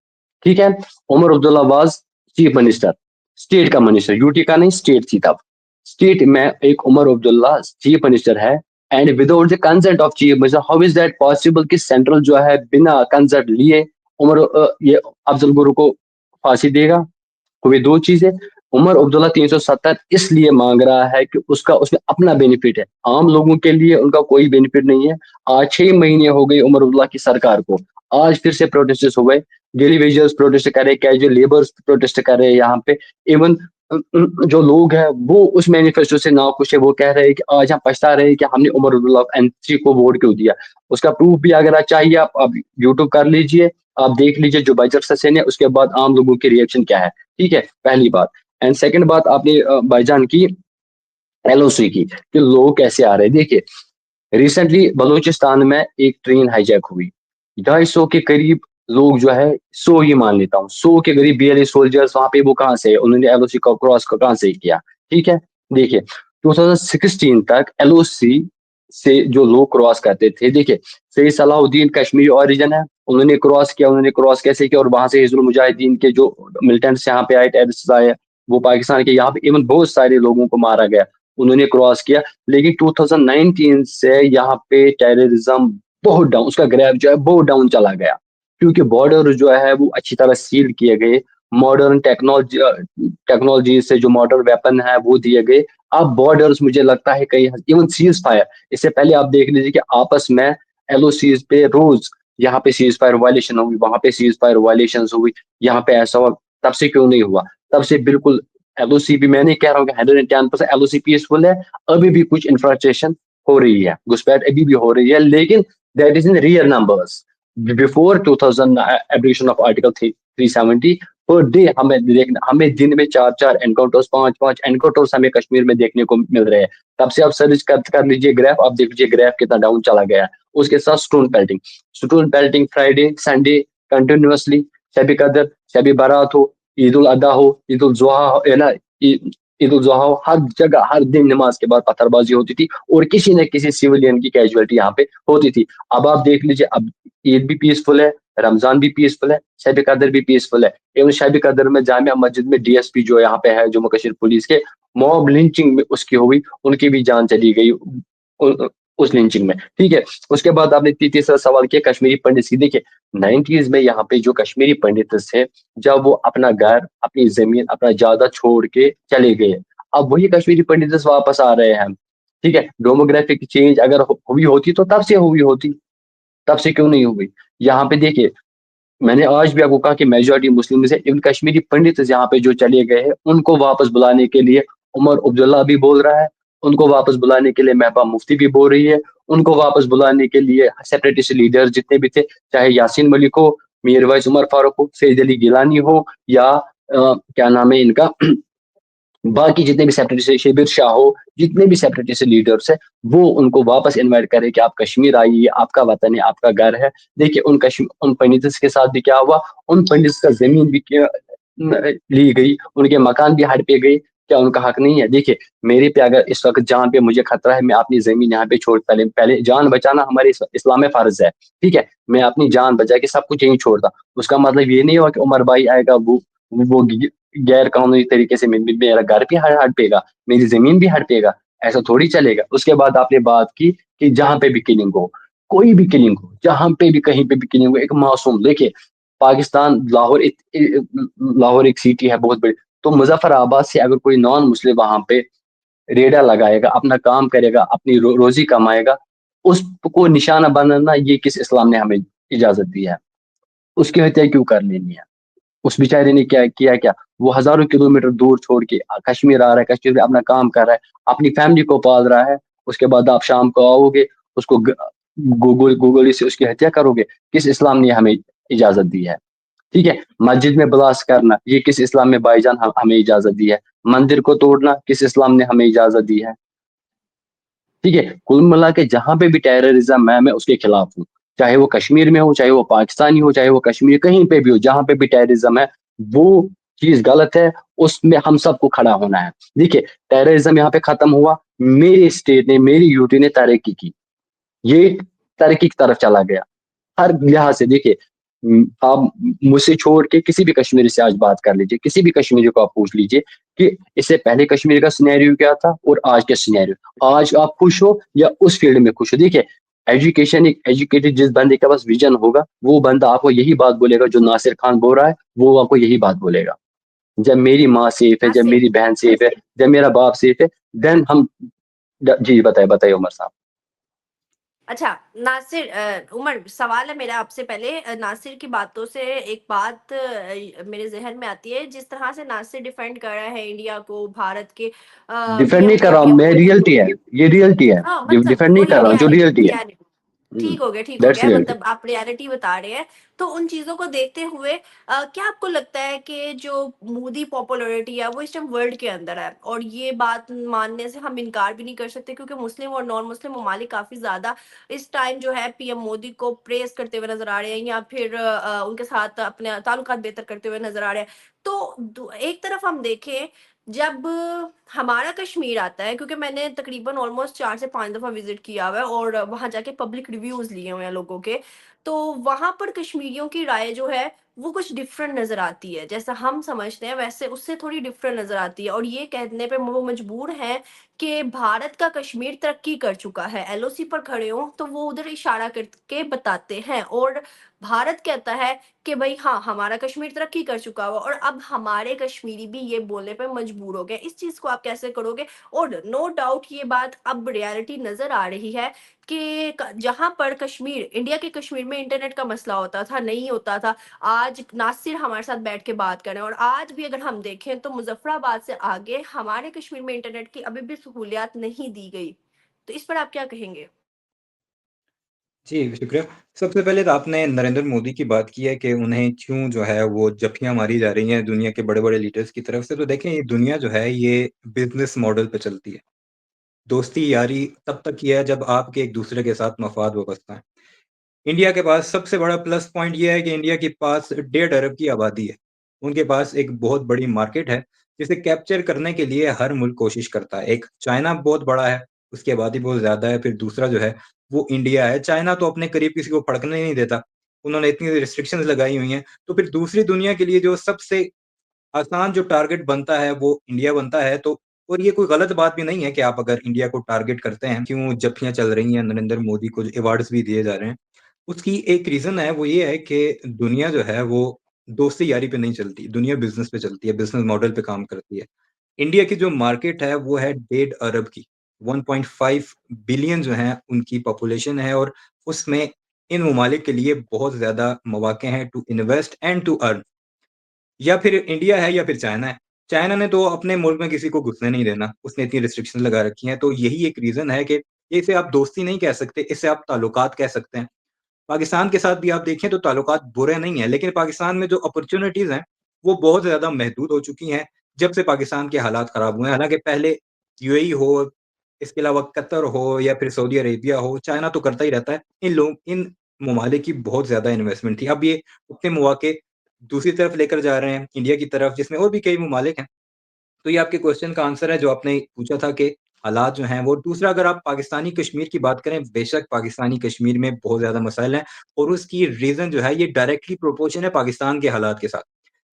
ठीक है, Umar Abdullah was chief minister, state का मिनिस्टर, यूटी का नहीं, स्टेट थी तब। स्टेट में एक उमर अब्दुल्ला चीफ मिनिस्टर है, and without the consent of chief minister, how is that possible कि सेंट्रल जो है बिना कंसेंट लिए ये अफजल गुरु को फांसी देगा? हुई दो चीजें। उमर अब्दुल्ला 370 इसलिए मांग रहा है कि उसका उसमें अपना बेनिफिट है, आम लोगों के लिए उनका कोई बेनिफिट नहीं है। आज 6 महीने हो गए उमर अब्दुल्ला की सरकार को, आज फिर से प्रोटेस्ट हुए, डेली वेजर्स प्रोटेस्ट करे, कैजुअल लेबर्स प्रोटेस्ट करे यहाँ पे, इवन जो लोग हैं वो उस मैनिफेस्टो से नाखुश है। वो कह रहे हैं कि आज हम पछता रहे हैं कि हमने उमर अब्दुल्ला एंट्री को वोट क्यों दिया। उसका प्रूफ भी अगर आप चाहिए आप यूट्यूब कर लीजिए, आप देख लीजिए जो बजट सेशन है, उसके बाद आम लोगों की रिएक्शन क्या है। ठीक है, पहली बात। एंड सेकंड बात आपने भाईजान की एलओसी की कि लोग कैसे आ रहे हैं। देखिए, रिसेंटली बलूचिस्तान में एक ट्रेन हाईजैक हुई, 250 के करीब लोग जो है, 100 ही मान लेता हूँ, 100 के करीब बीएलए सोल्जर्स वहां पे, वो कहाँ से है, उन्होंने एलओसी को क्रॉस कहाँ से किया। ठीक है, देखिए 2016 तक एलओसी से जो लोग क्रॉस करते थे, देखिए सैयद सलाहुद्दीन कश्मीरी ओरिजिन है, उन्होंने क्रॉस किया, उन्होंने क्रॉस कैसे किया, और वहां से हिजबुल मुजाहिदीन के जो मिलिटेंट्स यहाँ पे आए, टेररिस्ट आए, वो पाकिस्तान के यहाँ पे इवन बहुत सारे लोगों को मारा गया, उन्होंने क्रॉस किया। लेकिन 2019 से यहाँ पे टेररिज्म बहुत डाउन, उसका ग्राफ जो है बहुत डाउन चला गया, क्योंकि बॉर्डर जो है वो अच्छी तरह सील किए गए, मॉडर्न टेक्नोलॉजी से जो मॉडर्न वेपन है वो दिए गए। अब बॉर्डर्स मुझे लगता है कहीं इवन सीज फायर, इससे पहले आप देख लीजिए कि आपस में एलओसीज पे रोज यहाँ पे सीज फायर वायलेशन हुई, वहां पे सीज फायर वायलेशन हुई, यहाँ पे ऐसा हुआ, तब से क्यों नहीं हुआ? तब से बिल्कुल एलओसी भी, मैं नहीं कह रहा हूँ कि 110% एलओसी पीसफुल है, अभी भी कुछ इंफ्रास्ट्रक्शन हो रही है, घुसपैठ अभी भी हो रही है, लेकिन that is in real numbers. Before 2000 abolition of article 370 per day हमें दिन में 4-4 एनकाउंटर्स, 5-5 एनकाउंटर्स हमें कश्मीर में देखने को मिल रहे हैं। तब से आप सर्च कर लीजिए ग्राफ, आप देख लीजिए ग्राफ कितना डाउन चला गया है। उसके साथ stone pelting Friday Sunday continuously, Shabe Qadr, Shabe बारात हो, ईद उल अदा हो, ईद उल जुहा हो, है ना, ईद उल जुहा हो, हर जगह हर दिन नमाज के बाद पत्थरबाजी होती थी, और किसी न किसी सिविलियन की कैजुअलिटी यहाँ पे होती थी। अब आप देख लीजिए, अब ईद भी पीसफुल है, रमजान भी पीसफुल है, शब कदर भी पीसफुल है। एवं शब कदर में जामिया मस्जिद में डीएसपी जो यहाँ पे है जम्मू कश्मीर पुलिस के, मॉब लिंचिंग में उसकी हुई, उनकी भी जान चली गई उस लिंचिंग में। ठीक है, उसके बाद आपने तीसरा सवाल किया कश्मीरी पंडित की। देखिए 90s में यहाँ पे जो कश्मीरी पंडित थे, जब वो अपना घर, अपनी जमीन, अपना जायदाद छोड़ के चले गए, अब वही कश्मीरी पंडित वापस आ रहे हैं। ठीक है, डेमोग्राफिक चेंज अगर हुई होती तो तब से हुई होती, तब से क्यों नहीं हुई? यहाँ पे देखिए, मैंने आज भी आपको कहा कि मेजॉरिटी मुस्लिम है, इन कश्मीरी पंडित यहाँ पे जो चले गए हैं, उनको वापस बुलाने के लिए उमर अब्दुल्ला भी बोल रहा है, उनको वापस बुलाने के लिए महबूबा मुफ्ती भी बोल रही है, उनको वापस बुलाने के लिए सेपरेटिस्ट लीडर जितने भी थे, चाहे यासीन मलिक हो, मीर वैस उमर फारूक हो, सैयद अली गिलानी हो, या क्या नाम है इनका, बाकी जितने भी सेपरेटिस्ट, शेबिर शाह हो, जितने भी सेपरेटिस्ट लीडर्स है, वो उनको वापस इनवाइट करे कि आप कश्मीर आइए, आपका वतन है, आपका घर है। देखिए उन पंडित्स के साथ भी क्या हुआ, उन पंडित्स का जमीन भी ली गई, उनके मकान भी हड़ पे गए। क्या उनका हक नहीं है? देखिए मेरे पे अगर इस वक्त जान पे मुझे खतरा है, मैं अपनी जमीन यहाँ पे छोड़, पहले पहले जान बचाना हमारे इस्लाम में फर्ज है। ठीक है, मैं अपनी जान बचा के सब कुछ यहीं छोड़ता, उसका मतलब ये नहीं हुआ कि उमर भाई आएगा, वो गैर कानूनी तरीके से मेरा घर भी हड़पेगा, मेरी जमीन भी हड़पेगा, ऐसा थोड़ी चलेगा। उसके बाद आपने बात की कि जहां पे भी किलिंग हो, कोई भी किलिंग हो, जहां पे भी कहीं पे भी किलिंग हो, एक मासूम, देखिए पाकिस्तान लाहौर एक सिटी है बहुत बड़ी, तो मुजफ्फराबाद से अगर कोई नॉन मुस्लिम वहां पे रेडा लगाएगा, अपना काम करेगा, अपनी रोजी कमाएगा, उसको निशाना बनाना, ये किस इस्लाम ने हमें इजाजत दी है? उसकी हत्या क्यों कर लेनी है? उस बेचारे ने क्या किया? क्या वो हजारों किलोमीटर दूर छोड़ के कश्मीर आ रहा है, कश्मीर में अपना काम कर रहा है, अपनी फैमिली को पाल रहा है, उसके बाद आप शाम को आओगे, उसको गूगल से उसकी हत्या करोगे? किस इस्लाम ने हमें इजाजत दी है? ठीक है, मस्जिद में ब्लास्ट करना, ये किस इस्लाम में भाईजान हमें इजाजत दी है? मंदिर को तोड़ना किस इस्लाम ने हमें इजाजत दी है? ठीक है, कुल मिला के जहां पे भी टेररिज्म है, मैं उसके खिलाफ हूँ, चाहे वो कश्मीर में हो, चाहे वो पाकिस्तानी हो, चाहे वो कश्मीर कहीं पे भी हो, जहां पे भी टेररिज्म है, वो चीज गलत है, उसमें हम सबको खड़ा होना है। देखिए टेररिज्म यहाँ पे खत्म हुआ, मेरी स्टेट ने, मेरी यूटी ने तरक्की की, ये तरक्की की तरफ चला गया हर लिहाज से। देखिए आप मुझसे छोड़ के किसी भी कश्मीरी से आज बात कर लीजिए, किसी भी कश्मीरी को आप पूछ लीजिए कि इससे पहले कश्मीर का सिनेरियो क्या था और आज का सिनेरियो, आज आप खुश हो या उस फील्ड में खुश हो? देखिए एजुकेशन, एक एजुकेटेड जिस बंदे के पास विजन होगा, वो बंदा आपको यही बात बोलेगा जो नासिर खान बोल रहा है, वो आपको यही बात बोलेगा, जब मेरी माँ सेफ है, जब आसिफ, मेरी बहन सेफ है, जब मेरा बाप सेफ है, देन हम जी बताइए बताइए उमर साहब। अच्छा, नासिर उमर सवाल है मेरा आपसे पहले नासिर की बातों से एक बात मेरे ज़हन में आती है, जिस तरह से नासिर डिफेंड कर रहा है इंडिया को, भारत के डिफेंड नहीं पीएम कर या रहा हूँ पीएम मैं, मोदी को। रियलिटी है, ये रियलिटी है। हाँ, मतलब डिफेंड नहीं वही कर रहा हूँ, जो रियलिटी रियलिटी है। रियलिटी ठीक हो दैट्स गया, रियलिटी। मतलब आप रियलिटी बता रहे हैं। तो उन चीज़ों को देखते हुए क्या आपको लगता है कि जो मोदी पॉपुलैरिटी है वो इस टाइम वर्ल्ड के अंदर है, और ये बात मानने से हम इनकार भी नहीं कर सकते, क्योंकि मुस्लिम और नॉन मुस्लिम ममालिक काफ़ी ज़्यादा इस टाइम जो है पीएम मोदी को प्रेज़ करते हुए नज़र आ रहे हैं, या फिर उनके साथ अपने ताल्लुकात बेहतर करते हुए नज़र आ रहे हैं। तो एक तरफ हम देखें, जब हमारा कश्मीर आता है, क्योंकि मैंने तकरीबन ऑलमोस्ट 4 से 5 दफ़ा विज़िट किया हुआ है और वहाँ जाके पब्लिक रिव्यूज़ लिए हुए हैं लोगों के। तो वहाँ पर कश्मीरियों की राय जो है, वो कुछ डिफरेंट नज़र आती है। जैसा हम समझते हैं, वैसे उससे थोड़ी डिफरेंट नज़र आती है, और ये कहने पे वो मजबूर हैं कि भारत का कश्मीर तरक्की कर चुका है। एलओसी पर खड़े हों, तो वो उधर इशारा करके बताते हैं, और भारत कहता है कि भई हाँ, हमारा कश्मीर तरक्की कर चुका हुआ, और अब हमारे कश्मीरी भी ये बोलने पे मजबूर हो गए। इस चीज़ को आप कैसे करोगे? और नो डाउट ये बात अब रियलिटी नज़र आ रही है कि जहां पर कश्मीर, इंडिया के कश्मीर में इंटरनेट का मसला होता था, नहीं होता था, आज नासिर हमारे साथ बैठ के बात करें, और आज भी अगर हम देखें तो मुजफ्फराबाद से आगे हमारे कश्मीर में इंटरनेट की अभी भी सहूलियात नहीं दी गई। तो इस पर आप क्या कहेंगे? जी, शुक्रिया। सबसे पहले तो आपने नरेंद्र मोदी की बात की है कि उन्हें क्यों जो है वो जप्फियाँ मारी जा रही हैं दुनिया के बड़े-बड़े लीडर्स की तरफ से। तो देखें, ये दुनिया जो है ये बिज़नेस मॉडल पे चलती है। दोस्ती यारी तब तक की है जब आपके एक-दूसरे के साथ मफ़ाद वाबस्ता हैं। इंडिया के पास सबसे बड़ा प्लस पॉइंट ये है कि इंडिया के पास 1.5 अरब की आबादी है। उनके पास एक बहुत बड़ी मार्केट है, जिसे कैप्चर करने के लिए हर मुल्क कोशिश करता है। एक चाइना बहुत बड़ा है, उसकी आबादी बहुत ज़्यादा है, फिर दूसरा जो है वो इंडिया है। चाइना तो अपने करीब किसी को फड़कने ही नहीं देता, उन्होंने इतनी रिस्ट्रिक्शंस लगाई हुई हैं। तो फिर दूसरी दुनिया के लिए जो सबसे आसान जो टारगेट बनता है वो इंडिया बनता है। तो और ये कोई गलत बात भी नहीं है कि आप अगर इंडिया को टारगेट करते हैं, क्यों जप्फियाँ चल रही हैं, नरेंद्र मोदी को अवार्ड्स भी दिए जा रहे हैं। उसकी एक रीज़न है, वो ये है कि दुनिया जो है वो दोस्ती यारी पे नहीं चलती, दुनिया बिज़नेस पे चलती है, बिज़नेस मॉडल पे काम करती है। इंडिया की जो मार्केट है वो है 1.5 अरब की, 1.5 बिलियन जो है उनकी पॉपुलेशन है, और उसमें इन ममालिक के लिए बहुत ज़्यादा मौक़े हैं to invest and to earn. या फिर इंडिया है या फिर चाइना है। चाइना ने तो अपने मुल्क में किसी को घुसने नहीं देना, उसने इतनी रिस्ट्रिक्शन लगा रखी हैं, तो यही एक रीज़न है कि इसे आप दोस्ती नहीं कह सकते, इसे आप ताल्लुकात कह सकते हैं। पाकिस्तान के साथ भी आप देखें तो ताल्लुकात बुरे नहीं हैं, लेकिन पाकिस्तान में जो अपॉर्च्युनिटीज़ हैं, वो बहुत ज़्यादा महदूद हो चुकी हैं, जब से पाकिस्तान के हालात ख़राब हुए हैं। हालाँकि पहले यूएई हो, इसके अलावा कतर हो या फिर सऊदी अरेबिया हो, चाइना तो करता ही रहता है। इन ममालिक की बहुत ज़्यादा इन्वेस्टमेंट थी। अब ये अपने मौके दूसरी तरफ लेकर जा रहे हैं, इंडिया की तरफ, जिसमें और भी कई ममालिक हैं। तो ये आपके क्वेश्चन का आंसर है जो आपने पूछा था कि हालात जो हैं वो। दूसरा, अगर आप पाकिस्तानी कश्मीर की बात करें, बेशक पाकिस्तानी कश्मीर में बहुत ज़्यादा मसाइल हैं, और उसकी रीज़न जो है ये डायरेक्टली प्रोपोर्शन है पाकिस्तान के हालात के साथ।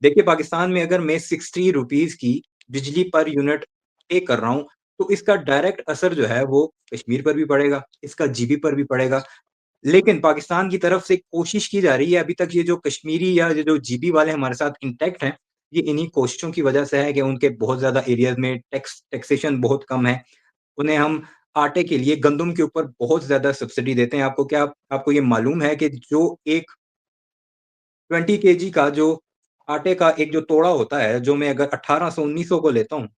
देखिए, पाकिस्तान में अगर मैं 60 रुपीज़ की बिजली पर यूनिट पे कर रहा हूँ, तो इसका डायरेक्ट असर जो है वो कश्मीर पर भी पड़ेगा, इसका जीबी पर भी पड़ेगा। लेकिन पाकिस्तान की तरफ से कोशिश की जा रही है, अभी तक ये जो कश्मीरी या ये जो जीबी वाले हमारे साथ इंटैक्ट हैं, ये इन्हीं कोशिशों की वजह से है कि उनके बहुत ज़्यादा एरियाज़ में टैक्सेशन बहुत कम है। उन्हें हम आटे के लिए गंदुम के ऊपर बहुत ज़्यादा सब्सिडी देते हैं। आपको ये मालूम है कि जो एक 20 केजी का जो आटे का एक जो तोड़ा होता है, जो मैं अगर 1800-1900 को लेता हूँ,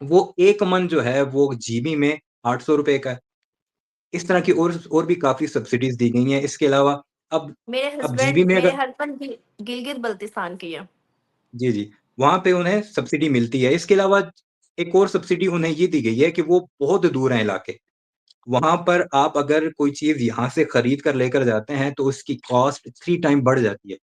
वो 1 मन जो है वो जीबी में ₹800 का है। इस तरह की और भी काफ़ी सब्सिडीज़ दी गई हैं। इसके अलावा अब जीबी में मेरे अगर हस्बैंड गिलगित बल्तिस्तान की है। जी, जी। वहाँ पे उन्हें सब्सिडी मिलती है। इसके अलावा एक और सब्सिडी उन्हें ये दी गई है कि वो बहुत दूर हैं इलाके। वहाँ पर आप अगर कोई चीज़ यहाँ से खरीद कर लेकर जाते हैं, तो उसकी कॉस्ट 3 टाइम बढ़ जाती है।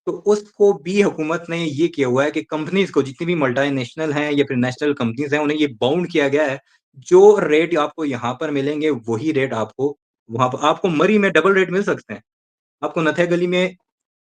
तो उसको भी हुकूमत ने ये किया हुआ है कि कंपनीज़ को, जितनी भी मल्टीनेशनल हैं या फिर नेशनल कंपनीज़ हैं, उन्हें ये बाउंड किया गया है, जो रेट आपको यहाँ पर मिलेंगे, वही रेट आपको वहाँ पर आपको मरी में डबल रेट मिल सकते हैं। आपको नत्थे गली में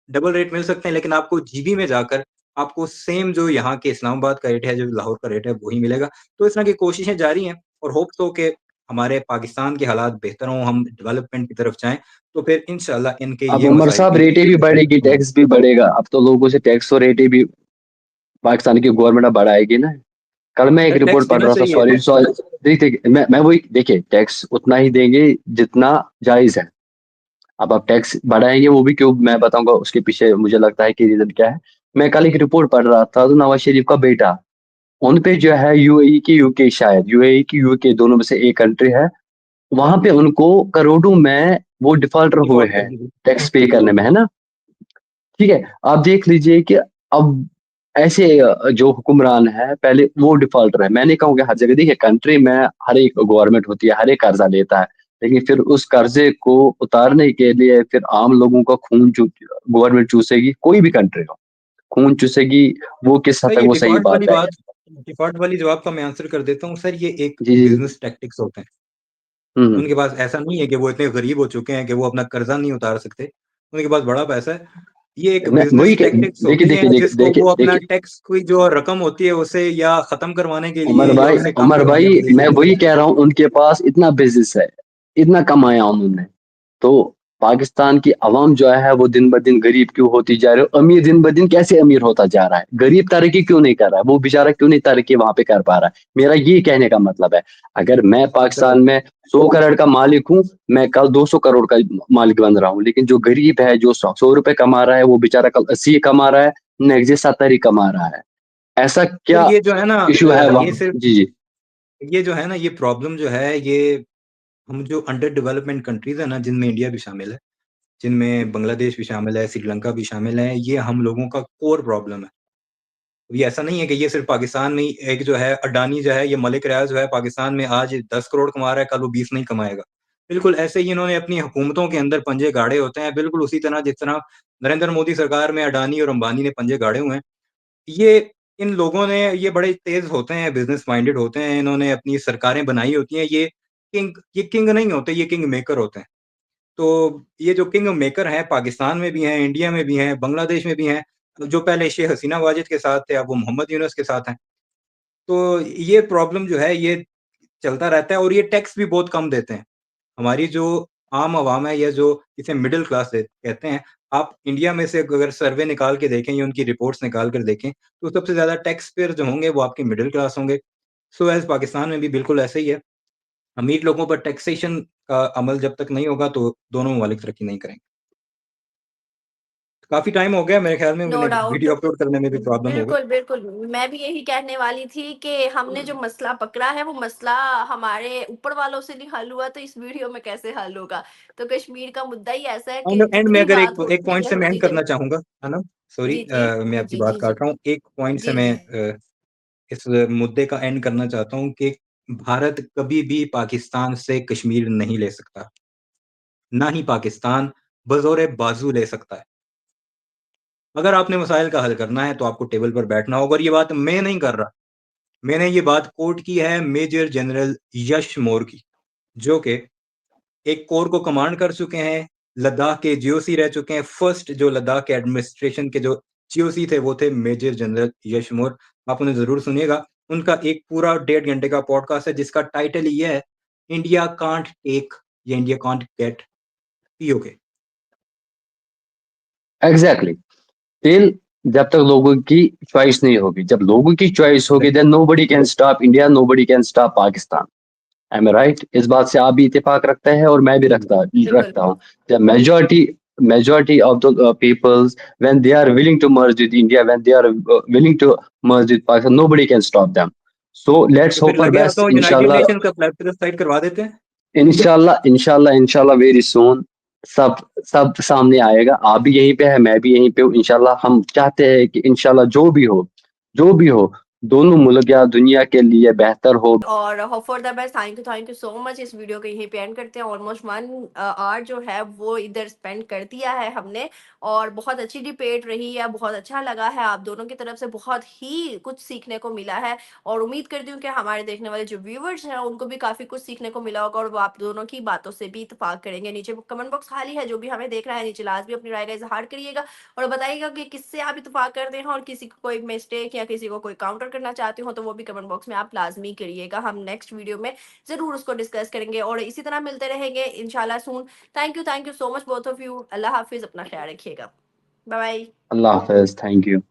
डबल रेट मिल सकते हैं, लेकिन आपको जीबी में जाकर आपको सेम जो यहाँ के इस्लामाबाद का रेट है, जो लाहौर का रेट है, वही मिलेगा। तो इस तरह की कोशिशें जारी हैं, और होप्स हो कि हमारे पाकिस्तान के हालात बेहतर हों, हम डेवलपमेंट की तरफ जाएँ, तो फिर इंशाअल्लाह इनके अब ये उमर मसाइल साहब भी रेटें भी बढ़ेगी, हुँ। टैक्स भी बढ़ेगा। अब तो लोगों से टैक्स और रेटें भी पाकिस्तान की गवर्नमेंट अब बढ़ाएगी ना। कल मैं एक टैक्स रिपोर्ट पढ़ देना रहा था, चाहिए। सॉरी सॉरी, देखिए मैं वही, देखिए टैक्स उतना ही देंगे जितना जायज है। अब आप टैक्स बढ़ाएंगे वो भी क्यों, मैं बताऊंगा उसके पीछे मुझे लगता है कि रीजन क्या है। मैं कल एक रिपोर्ट पढ़ रहा था, तो नवाज शरीफ का बेटा, उन पे जो है यूएई की यूके, शायद यूएई की यूके दोनों में से एक कंट्री है, वहां पे उनको करोड़ों में वो डिफॉल्टर हुए डिफ़ॉल्ट कर हैं दी। टैक्स पे बिल्कुल। करने में, है ना। ठीक है, आप देख लीजिए कि अब ऐसे जो हुक्मरान है पहले वो डिफॉल्टर है। मैं नहीं कहूँगा हर जगह, देखिए कंट्री में हर एक गवर्नमेंट होती है, हर एक कर्जा लेता है, लेकिन फिर उस कर्जे को उतारने के लिए फिर आम लोगों का खून गवर्नमेंट चूसेगी, कोई भी कंट्री हो, खून चूसेगी। वो किस हद सर तक ये वो सही बात है। डिफ़ॉल्ट वाली जवाब का मैं आंसर कर देता हूँ सर, ये एक जी जी। बिज़नेस टैक्टिक्स होते हैं। हम्म। उनके पास ऐसा नहीं है कि वो इतने गरीब हो चुके हैं कि वो अपना कर्जा नहीं उतार सकते। उनके पास बड़ा पैसा है। ये एक मैं वही बिज़नेस टैक्टिक्स देखिए होती देखिए हैं देखिए जिसको देखिए वो अपना देखिए टैक्स की जो रकम होती है उसे या ख़त्म करवाने के लिए उमर या भाई, उसे कम करवाने के लिए मैं यूज़ वही करते हैं। कह रहा हूँ, उनके पास इतना बिजनेस है, इतना कमाया उन्होंने, तो पाकिस्तान की आवाम जो है वो दिन ब दिन गरीब क्यों होती जा रही है, अमीर दिन ब दिन कैसे अमीर होता जा रहा है, गरीब तरक्की क्यों नहीं कर रहा है, वो बेचारा क्यों नहीं तरक्की वहां पे कर पा रहा है। मेरा ये कहने का मतलब है, अगर मैं सर पाकिस्तान में 100 करोड़ का मालिक हूँ, मैं कल 200 करोड़ का मालिक बन रहा हूँ, लेकिन जो गरीब है जो 100 रुपए कमा रहा है, वो बेचारा कल 80 कमा रहा है, नेक्स्ट डे 70 ही कमा रहा है। ऐसा सर क्या ये जो है ना इशू है ये वहाँ? सिर्फ़ जी जी। ये जो है ना ये प्रॉब्लम जो है ये हम जो अंडर डेवलपमेंट कंट्रीज़ है ना जिनमें इंडिया भी शामिल है, जिनमें बांग्लादेश भी शामिल है, श्रीलंका भी शामिल है, ये हम लोगों का कोर प्रॉब्लम है। ये ऐसा नहीं है कि ये सिर्फ़ पाकिस्तान में ही एक जो है अडानी जो है, ये मलिक रियाज़ जो है पाकिस्तान में आज 10 करोड़ कमा रहा है, कल वो 20 नहीं कमाएगा। बिल्कुल ऐसे ही इन्होंने अपनी हुकूमतों के अंदर पंजे गाड़े होते हैं, बिल्कुल उसी तरह जिस तरह नरेंद्र मोदी सरकार में अडानी और अंबानी ने पंजे गाड़े हुए हैं। ये इन लोगों ने ये बड़े तेज़ होते हैं, बिज़नेस माइंडेड होते हैं, इन्होंने अपनी सरकारें बनाई होती हैं, ये किंग नहीं होते, ये किंग मेकर होते हैं। तो ये जो किंग मेकर हैं, पाकिस्तान में भी हैं, इंडिया में भी हैं, बांग्लादेश में भी हैं, जो पहले शेख हसीना वाजिद के साथ थे, अब वो मोहम्मद यूनुस के साथ हैं। तो ये प्रॉब्लम जो है, ये चलता रहता है और ये टैक्स भी बहुत कम देते हैं। हमारी जो आम आवाम है या जो इसे मिडल क्लास कहते हैं, आप इंडिया में से अगर सर्वे निकाल के देखें या उनकी रिपोर्ट्स निकाल कर देखें, तो सबसे ज़्यादा टैक्स पेयर जो होंगे, वो आपके मिडल क्लास होंगे। सो एज़ पाकिस्तान में भी बिल्कुल ऐसा ही है। अमीर लोगों पर टैक्सेशन का अमल जब तक नहीं होगा, तो दोनों ममालिक तरक्की नहीं करेंगे। काफ़ी टाइम हो गया मेरे ख़्याल में नो मैंने डाउट। वीडियो अपलोड करने में भी प्रॉब्लम हो गई। बिल्कुल, बिल्कुल। मैं भी यही कहने वाली थी कि हमने जो मसला पकड़ा है, वो मसला हमारे ऊपर वालों से नहीं हल हुआ, तो इस वीडियो में कैसे हल होगा? तो कश्मीर का मुद्दा ही ऐसा है कि एंड में जितनी अगर बात एक होती पॉइंट है से मैं एंड जी, करना चाहूँगा, है ना? सॉरी जी, जी। मैं आपकी जी, बात जी, जी। काट रहा हूँ। एक पॉइंट से जी, मैं जी। इस मुद्दे का एंड करना चाहता हूँ कि भारत कभी भी पाकिस्तान से कश्मीर नहीं ले सकता, ना ही पाकिस्तान बज़ौर बाज़ू ले सकता है। अगर आपने मसाइल का हल करना है, तो आपको टेबल पर बैठना होगा और ये बात मैं नहीं कर रहा। मैंने ये बात कोट की है मेजर जनरल यश मोर की, जो कि एक कोर को कमांड कर चुके हैं, लद्दाख के जीओसी रह चुके हैं। फर्स्ट जो लद्दाख के एडमिनिस्ट्रेशन के जो जीओसी थे, वो थे मेजर जनरल यश मोर। आप उन्हें ज़रूर सुनिएगा। उनका एक पूरा 1.5 घंटे का पॉडकास्ट है, जिसका टाइटल ही ये है, इंडिया कांट टेक या India can't get PoK. Exactly. Till जब तक लोगों की चॉइस नहीं होगी, जब लोगों की चॉइस होगी, then nobody can stop India, nobody can stop Pakistan. Am I right? इस बात से आप भी इत्तेफाक रखते हैं और मैं भी जी, बिल्कुल। रखता हूँ। जब majority of the peoples, when they are willing to merge with India, when they are willing to merge with Pakistan, nobody can stop them. So let's तो फिर hope for लगे best, हाथों यूनाइटेड inshallah. नेशंस का प्लेबसाइट करवा देते हैं। इंशाल्लाह very soon सब सब सामने आएगा। आप भी यहीं पे है, मैं भी यहीं पे हूँ। इंशाल्लाह हम चाहते हैं कि इंशाल्लाह जो भी हो, दोनों मुल्क या दुनिया के लिए बेहतर हो। और hope for the best. Thank you so much. इस वीडियो को यहीं पे एंड करते हैं। ऑलमोस्ट 1 आवर जो है वो इधर स्पेंड कर दिया है हमने, और बहुत अच्छी डिबेट रही है, बहुत अच्छा लगा है। आप दोनों की तरफ से बहुत ही कुछ सीखने को मिला है, और उम्मीद करती हूँ कि हमारे देखने वाले जो व्यूवर्स हैं उनको भी काफ़ी कुछ सीखने को मिला होगा, और वो आप दोनों की बातों से भी इत्तेफाक करेंगे। नीचे कमेंट बॉक्स खाली है, जो भी हमें देख रहा है नीचे लास्ट भी अपनी राय का इजहार करिएगा, और बताइएगा कि किससे आप इत्तेफाक करते हैं, और किसी को कोई मिस्टेक या किसी को कोई काउंटर करना चाहते हो तो वो भी कमेंट बॉक्स में आप लाजमी करिएगा। हम नेक्स्ट वीडियो में ज़रूर उसको डिस्कस करेंगे, और इसी तरह मिलते रहेंगे इंशाल्लाह soon. Thank you so much both of you. Allah हाफिज़, अपना ख्याल रखिएगा। Bye bye. अल्लाह हाफिज, थैंक यू।